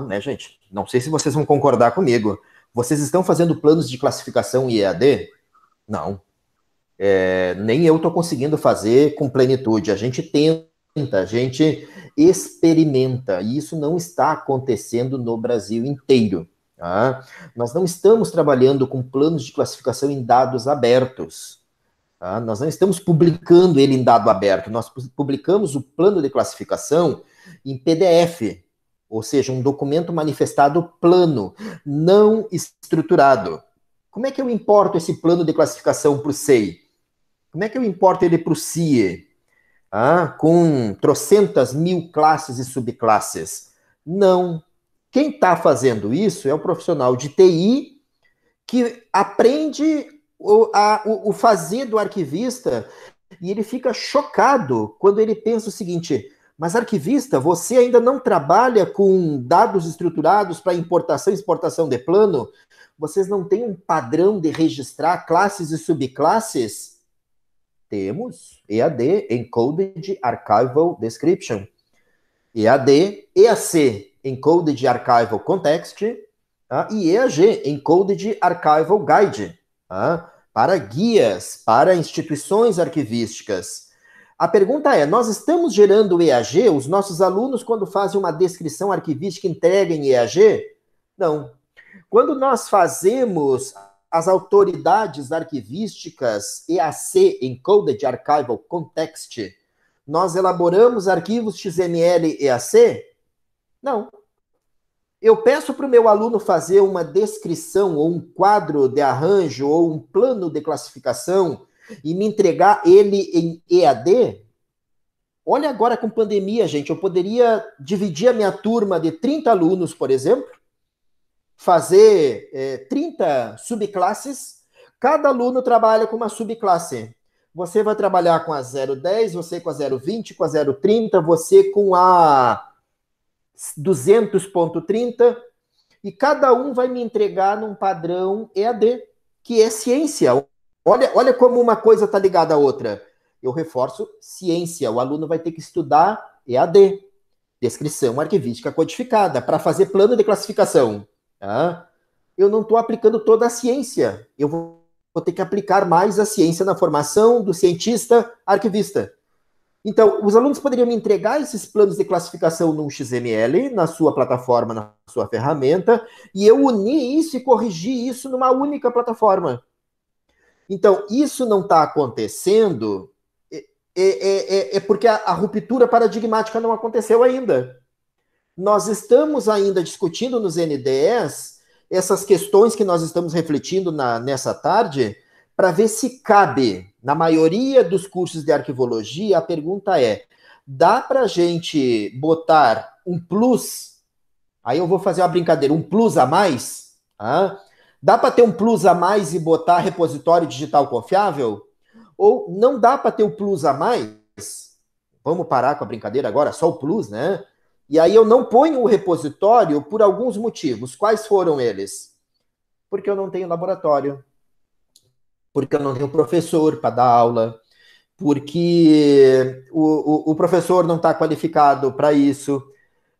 né, gente? Não sei se vocês vão concordar comigo. Vocês estão fazendo planos de classificação em EAD? Não. Nem eu estou conseguindo fazer com plenitude. A gente tenta, a gente experimenta, e isso não está acontecendo no Brasil inteiro. Tá? Nós não estamos trabalhando com planos de classificação em dados abertos. Tá? Nós não estamos publicando ele em dado aberto. Nós publicamos o plano de classificação em PDF, ou seja, um documento manifestado plano, não estruturado. Como é que eu importo esse plano de classificação para o SEI? Como é que eu importo ele para o CIE? Com trocentas mil classes e subclasses? Não. Quem está fazendo isso é o profissional de TI que aprende o fazer do arquivista e ele fica chocado quando ele pensa o seguinte: mas arquivista, você ainda não trabalha com dados estruturados para importação e exportação de plano? Vocês não têm um padrão de registrar classes e subclasses? Temos EAD, Encoded Archival Description. EAD, EAC, Encoded Archival Context, e EAG, Encoded Archival Guide, para guias, para instituições arquivísticas. A pergunta é, nós estamos gerando EAG? Os nossos alunos, quando fazem uma descrição arquivística, entregam EAG? Não. Quando nós fazemos as autoridades arquivísticas EAC, Encoded Archival Context, nós elaboramos arquivos XML EAC? Não. Eu peço para o meu aluno fazer uma descrição, ou um quadro de arranjo, ou um plano de classificação, e me entregar ele em EAD? Olha agora com pandemia, gente, eu poderia dividir a minha turma de 30 alunos, por exemplo, fazer 30 subclasses, cada aluno trabalha com uma subclasse. Você vai trabalhar com a 010, você com a 020, com a 030, você com a 200.30, e cada um vai me entregar num padrão EAD, que é ciência. Olha como uma coisa está ligada à outra. Eu reforço ciência. O aluno vai ter que estudar EAD, descrição arquivística codificada, para fazer plano de classificação. Eu não estou aplicando toda a ciência. Eu vou ter que aplicar mais a ciência na formação do cientista arquivista. Então, os alunos poderiam me entregar esses planos de classificação num XML, na sua plataforma, na sua ferramenta, e eu unir isso e corrigir isso numa única plataforma. Então, isso não está acontecendo porque a ruptura paradigmática não aconteceu ainda. Nós estamos ainda discutindo nos NDEs essas questões que nós estamos refletindo nessa tarde, para ver se cabe, na maioria dos cursos de arquivologia, a pergunta é, dá para a gente botar um plus Aí eu vou fazer uma brincadeira, um plus a mais? Ah, dá para ter um plus a mais e botar repositório digital confiável? Ou não dá para ter o plus a mais? Vamos parar com a brincadeira agora, só o plus, né? E aí eu não ponho o repositório por alguns motivos. Quais foram eles? Porque eu não tenho laboratório, porque eu não tenho professor para dar aula, porque o professor não está qualificado para isso.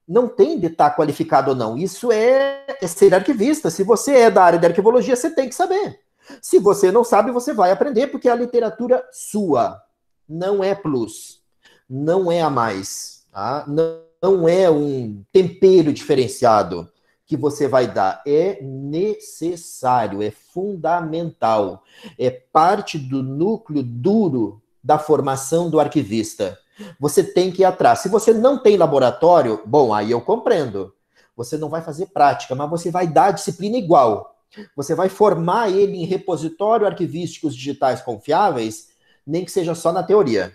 Não tem de estar qualificado ou não. Isso é ser arquivista. Se você é da área de arquivologia, você tem que saber. Se você não sabe, você vai aprender, porque é a literatura sua. Não é plus. Não é a mais. Tá? Não é um tempero diferenciado que você vai dar. É necessário, é fundamental. É parte do núcleo duro da formação do arquivista. Você tem que ir atrás. Se você não tem laboratório, bom, aí eu compreendo. Você não vai fazer prática, mas você vai dar a disciplina igual. Você vai formar ele em repositório arquivísticos digitais confiáveis, nem que seja só na teoria.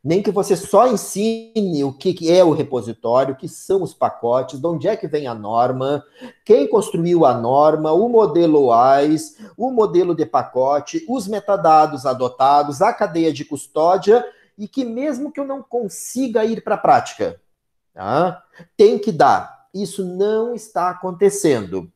Nem que você só ensine o que é o repositório, o que são os pacotes, de onde é que vem a norma, quem construiu a norma, o modelo OAIS, o modelo de pacote, os metadados adotados, a cadeia de custódia, e que mesmo que eu não consiga ir para a prática, tá? Tem que dar. Isso não está acontecendo,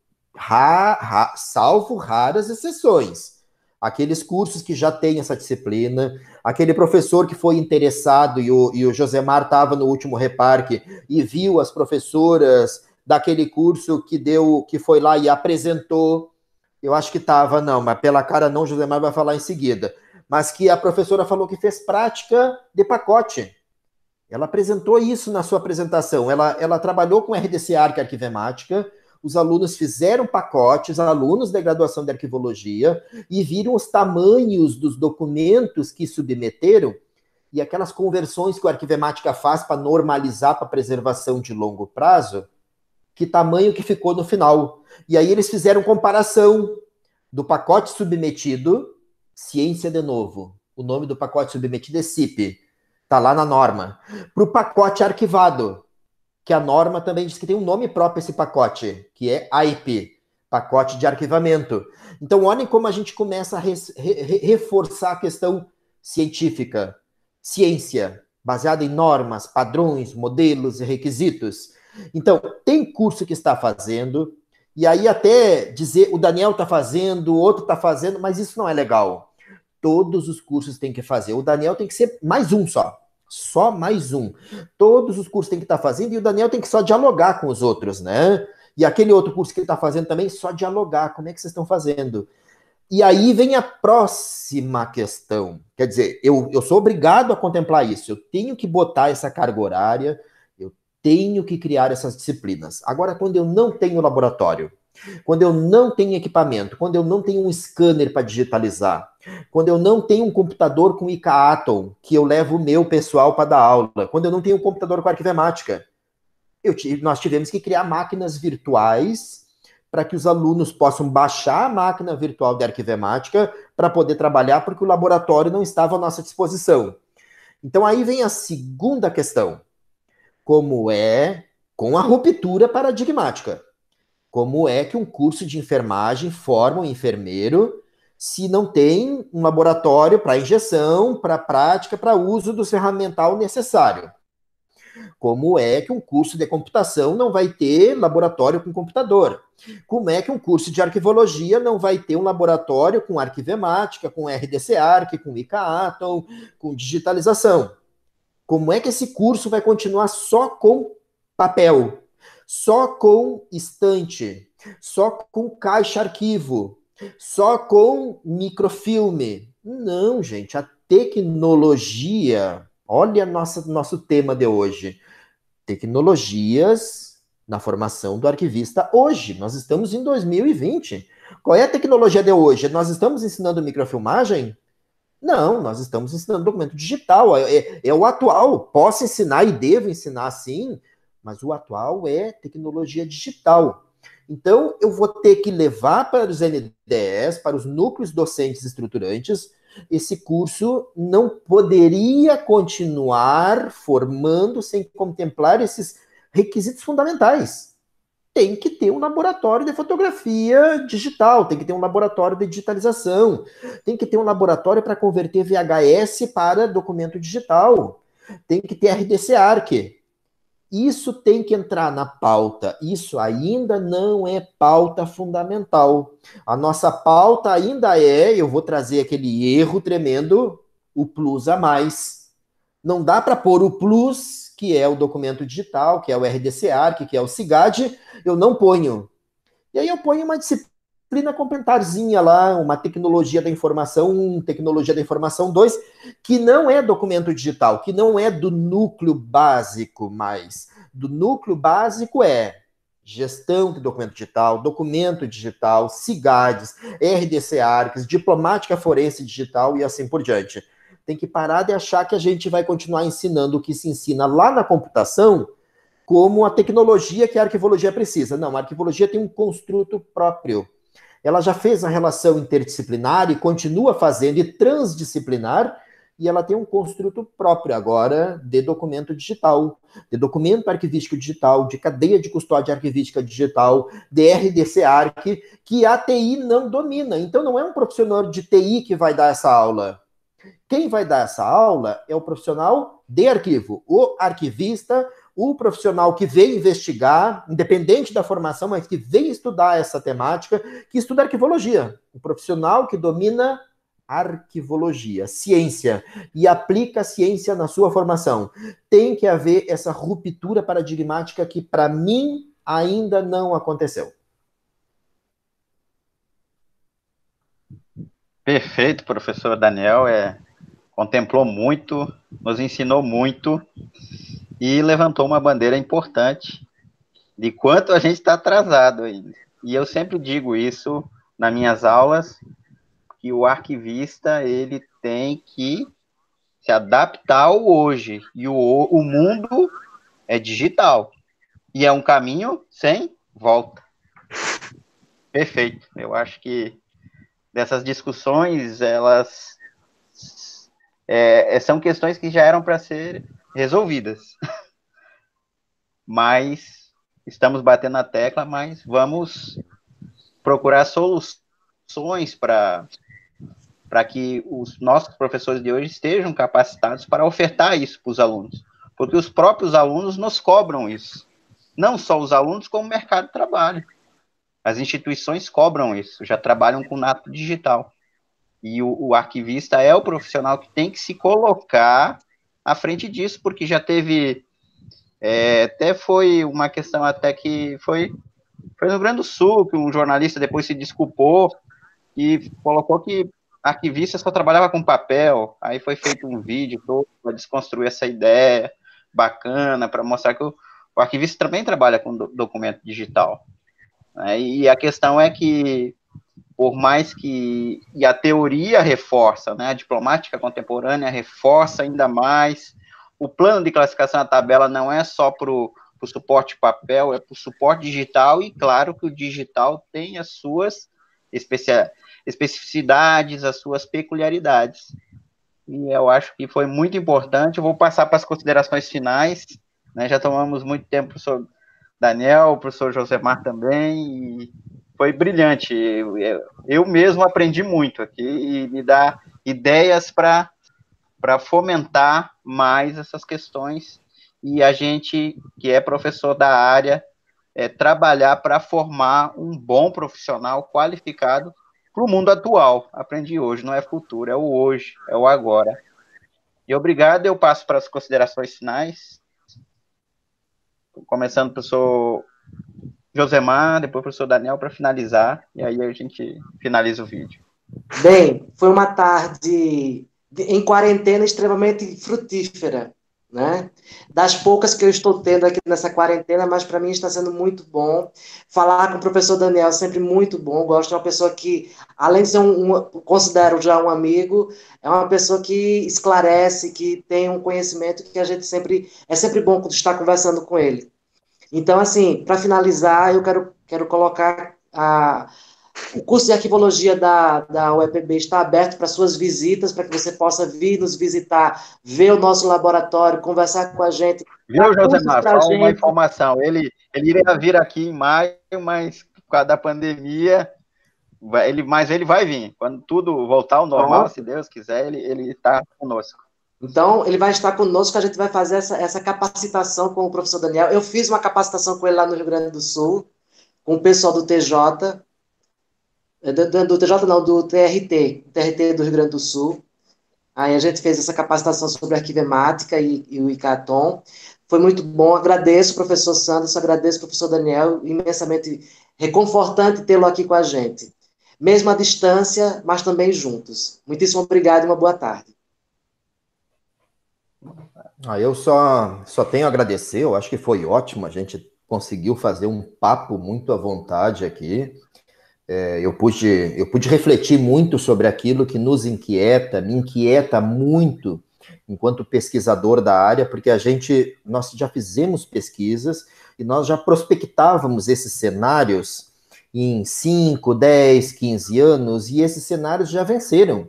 salvo raras exceções. Aqueles cursos que já têm essa disciplina, aquele professor que foi interessado, e o Josemar estava no último reparque e viu as professoras daquele curso que foi lá e apresentou, eu acho que estava, não, mas pela cara não, o Josemar vai falar em seguida, mas que a professora falou que fez prática de pacote. Ela apresentou isso na sua apresentação. Ela trabalhou com RDC Arc Arquivemática, os alunos fizeram pacotes, alunos da graduação de arquivologia, e viram os tamanhos dos documentos que submeteram e aquelas conversões que o Arquivemática faz para normalizar para preservação de longo prazo, que tamanho que ficou no final. E aí eles fizeram comparação do pacote submetido, ciência de novo. O nome do pacote submetido é CIP, está lá na norma. Para o pacote arquivado, que a norma também diz que tem um nome próprio esse pacote, que é AIP, pacote de arquivamento. Então, olhem como a gente começa a reforçar a questão científica. Ciência, baseada em normas, padrões, modelos e requisitos. Então, tem curso que está fazendo, e aí até dizer, o Daniel está fazendo, o outro está fazendo, mas isso não é legal. Todos os cursos têm que fazer. O Daniel tem que ser mais um só. Só mais um. Todos os cursos tem que estar fazendo, e o Daniel tem que só dialogar com os outros, né? E aquele outro curso que ele está fazendo também, só dialogar. Como é que vocês estão fazendo? E aí vem a próxima questão. Quer dizer, eu sou obrigado a contemplar isso. Eu tenho que botar essa carga horária, eu tenho que criar essas disciplinas. Agora, quando eu não tenho laboratório, quando eu não tenho equipamento, quando eu não tenho um scanner para digitalizar, quando eu não tenho um computador com ICA Atom, que eu levo o meu pessoal para dar aula, quando eu não tenho um computador com arquivemática, nós tivemos que criar máquinas virtuais para que os alunos possam baixar a máquina virtual de arquivemática para poder trabalhar, porque o laboratório não estava à nossa disposição. Então aí vem a segunda questão. Como é com a ruptura paradigmática? Como é que um curso de enfermagem forma um enfermeiro se não tem um laboratório para injeção, para prática, para uso do ferramental necessário? Como é que um curso de computação não vai ter laboratório com computador? Como é que um curso de arquivologia não vai ter um laboratório com arquivemática, com RDC Arc, com ICA Atom, com digitalização? Como é que esse curso vai continuar só com papel, só com estante, só com caixa arquivo, só com microfilme? Não, gente, a tecnologia, olha nosso tema de hoje, tecnologias na formação do arquivista hoje. Nós estamos em 2020. Qual é a tecnologia de hoje? Nós estamos ensinando microfilmagem? Não, nós estamos ensinando documento digital, é o atual. Posso ensinar e devo ensinar sim, mas o atual é tecnologia digital. Então, eu vou ter que levar para os NDEs, para os núcleos docentes estruturantes, esse curso não poderia continuar formando sem contemplar esses requisitos fundamentais. tem que ter um laboratório de fotografia digital, tem que ter um laboratório de digitalização, tem que ter um laboratório para converter VHS para documento digital, tem que ter RDC-ARC. Isso tem que entrar na pauta. Isso ainda não é pauta fundamental. A nossa pauta ainda é, eu vou trazer aquele erro tremendo, o plus a mais. Não dá para pôr o plus, que é o documento digital, que é o RDC-ARC, que é o SIGAD, eu não ponho. E aí eu ponho uma disciplina complementarzinha lá, uma tecnologia da informação 1, tecnologia da informação 2, que não é documento digital, que não é do núcleo básico mais. Do núcleo básico é gestão de documento digital, SIGADs, RDC-ARCs, diplomática forense digital e assim por diante. Tem que parar de achar que a gente vai continuar ensinando o que se ensina lá na computação como a tecnologia que a arquivologia precisa. Não, a arquivologia tem um construto próprio. Ela já fez a relação interdisciplinar e continua fazendo, e transdisciplinar, e ela tem um construto próprio agora de documento digital, de documento arquivístico digital, de cadeia de custódia arquivística digital, de RDC-ARC, que a TI não domina. Então não é um profissional de TI que vai dar essa aula. Quem vai dar essa aula é o profissional de arquivo, o arquivista, o profissional que vem investigar, independente da formação, mas que vem estudar essa temática, que estuda arquivologia. O profissional que domina arquivologia, ciência, e aplica a ciência na sua formação. Tem que haver essa ruptura paradigmática que, para mim, ainda não aconteceu. Perfeito, professor Daniel. Contemplou muito, nos ensinou muito e levantou uma bandeira importante de quanto a gente está atrasado ainda. E eu sempre digo isso nas minhas aulas, que o arquivista ele tem que se adaptar ao hoje. E o mundo é digital. E é um caminho sem volta. Perfeito. Eu acho que dessas discussões, elas são questões que já eram para ser resolvidas. Mas estamos batendo na tecla, mas vamos procurar soluções para que os nossos professores de hoje estejam capacitados para ofertar isso para os alunos. Porque os próprios alunos nos cobram isso. Não só os alunos, como o mercado de trabalho. As instituições cobram isso, já trabalham com nato digital. E o arquivista é o profissional que tem que se colocar à frente disso, porque já teve... até foi uma questão até que foi no Rio Grande do Sul, que um jornalista depois se desculpou e colocou que arquivista só trabalhava com papel. Aí foi feito um vídeo para desconstruir essa ideia bacana, para mostrar que o arquivista também trabalha com documento digital. E a questão é que, por mais que... E a teoria reforça, né? A diplomática contemporânea reforça ainda mais. O plano de classificação da tabela não é só para o suporte papel, é para o suporte digital, e claro que o digital tem as suas especificidades, as suas peculiaridades. E eu acho que foi muito importante. Eu vou passar para as considerações finais, né? Já tomamos muito tempo, professor Daniel, o professor Josemar também, e foi brilhante. Eu mesmo aprendi muito aqui, e me dá ideias para fomentar mais essas questões, e a gente, que é professor da área, trabalhar para formar um bom profissional qualificado para o mundo atual. Aprendi hoje, não é futuro, é o hoje, é o agora. E obrigado, eu passo para as considerações finais, começando pelo professor Josemar, depois o professor Daniel, para finalizar, e aí a gente finaliza o vídeo. Bem, foi uma tarde em quarentena extremamente frutífera, né? Das poucas que eu estou tendo aqui nessa quarentena, mas para mim está sendo muito bom. Falar com o professor Daniel é sempre muito bom. Gosto de uma pessoa que, além de ser considero já um amigo, é uma pessoa que esclarece, que tem um conhecimento que a gente é sempre bom estar conversando com ele. Então, assim, para finalizar, eu quero colocar o curso de arquivologia da UEPB está aberto para suas visitas, para que você possa vir nos visitar, ver o nosso laboratório, conversar com a gente, Viu, cursos Josemar? para a Só uma gente. informação. Ele iria vir aqui em maio, mas por causa da pandemia, mas ele vai vir. Quando tudo voltar ao normal, se Pronto. Deus quiser, ele está conosco. Então, ele vai estar conosco, a gente vai fazer essa capacitação com o professor Daniel. Eu fiz uma capacitação com ele lá no Rio Grande do Sul, com o pessoal do TJ, do TJ não, do TRT do Rio Grande do Sul. Aí a gente fez essa capacitação sobre arquivemática e o ICATOM. Foi muito bom, agradeço o professor Sanders, agradeço o professor Daniel, imensamente reconfortante tê-lo aqui com a gente. Mesmo à distância, mas também juntos. Muitíssimo obrigado e uma boa tarde. Eu só tenho a agradecer, eu acho que foi ótimo, a gente conseguiu fazer um papo muito à vontade aqui. Eu pude refletir muito sobre aquilo que nos inquieta, me inquieta muito enquanto pesquisador da área, porque nós já fizemos pesquisas e nós já prospectávamos esses cenários em 5, 10, 15 anos, e esses cenários já venceram.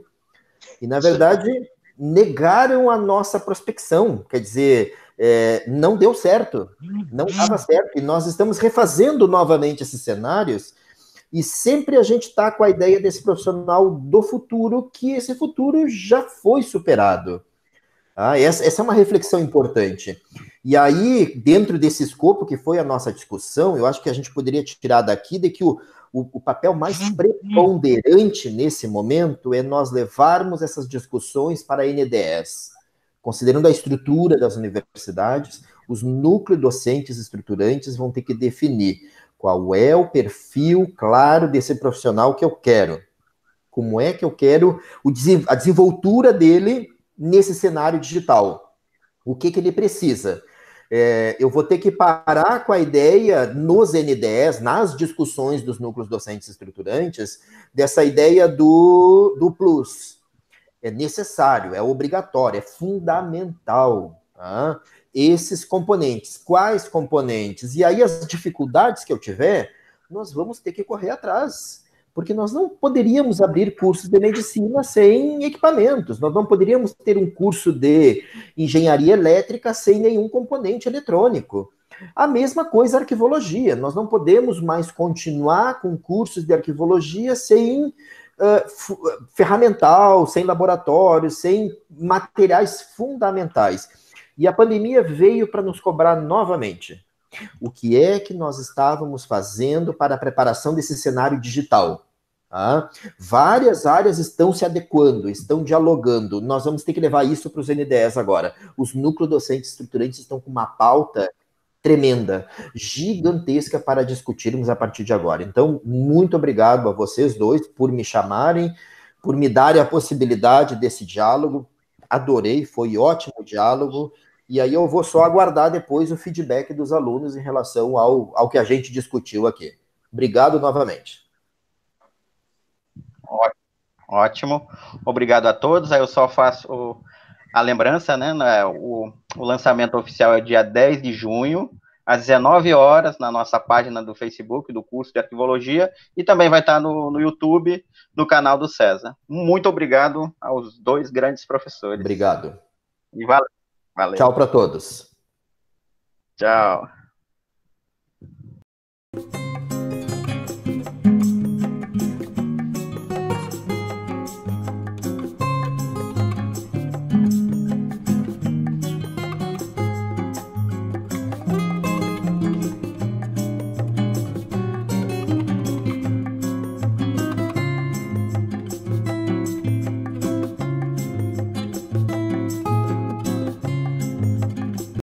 E, na verdade, negaram a nossa prospecção, quer dizer, não deu certo, não dava certo, e nós estamos refazendo novamente esses cenários, e sempre a gente está com a ideia desse profissional do futuro, que esse futuro já foi superado. Essa é uma reflexão importante. E aí, dentro desse escopo que foi a nossa discussão, eu acho que a gente poderia tirar daqui de que o papel mais preponderante nesse momento é nós levarmos essas discussões para a NDEs, considerando a estrutura das universidades, os núcleos docentes estruturantes vão ter que definir qual é o perfil claro desse profissional que eu quero, como é que eu quero a desenvoltura dele nesse cenário digital, o que ele precisa. Eu vou ter que parar com a ideia nos NDEs, nas discussões dos núcleos docentes estruturantes, dessa ideia do plus. É necessário, é obrigatório, é fundamental. Tá? Esses componentes. Quais componentes? E aí as dificuldades que eu tiver, nós vamos ter que correr atrás. Porque nós não poderíamos abrir cursos de medicina sem equipamentos, nós não poderíamos ter um curso de engenharia elétrica sem nenhum componente eletrônico. A mesma coisa a arquivologia, nós não podemos mais continuar com cursos de arquivologia sem ferramental, sem laboratório, sem materiais fundamentais. E a pandemia veio para nos cobrar novamente. O que é que nós estávamos fazendo para a preparação desse cenário digital? Várias áreas estão se adequando, estão dialogando. Nós vamos ter que levar isso para os NDEs agora. Os núcleos docentes estruturantes estão com uma pauta tremenda, gigantesca para discutirmos a partir de agora. Então, muito obrigado a vocês dois por me chamarem, por me darem a possibilidade desse diálogo. Adorei, foi ótimo o diálogo. E aí eu vou só aguardar depois o feedback dos alunos em relação ao que a gente discutiu aqui. Obrigado novamente. Ótimo. Obrigado a todos. Aí eu só faço a lembrança, né? O lançamento oficial é dia 10 de junho, às 19 horas, na nossa página do Facebook, do curso de Arquivologia, e também vai estar no YouTube, no canal do César. Muito obrigado aos dois grandes professores. Obrigado. E valeu. Tchau para todos. Tchau.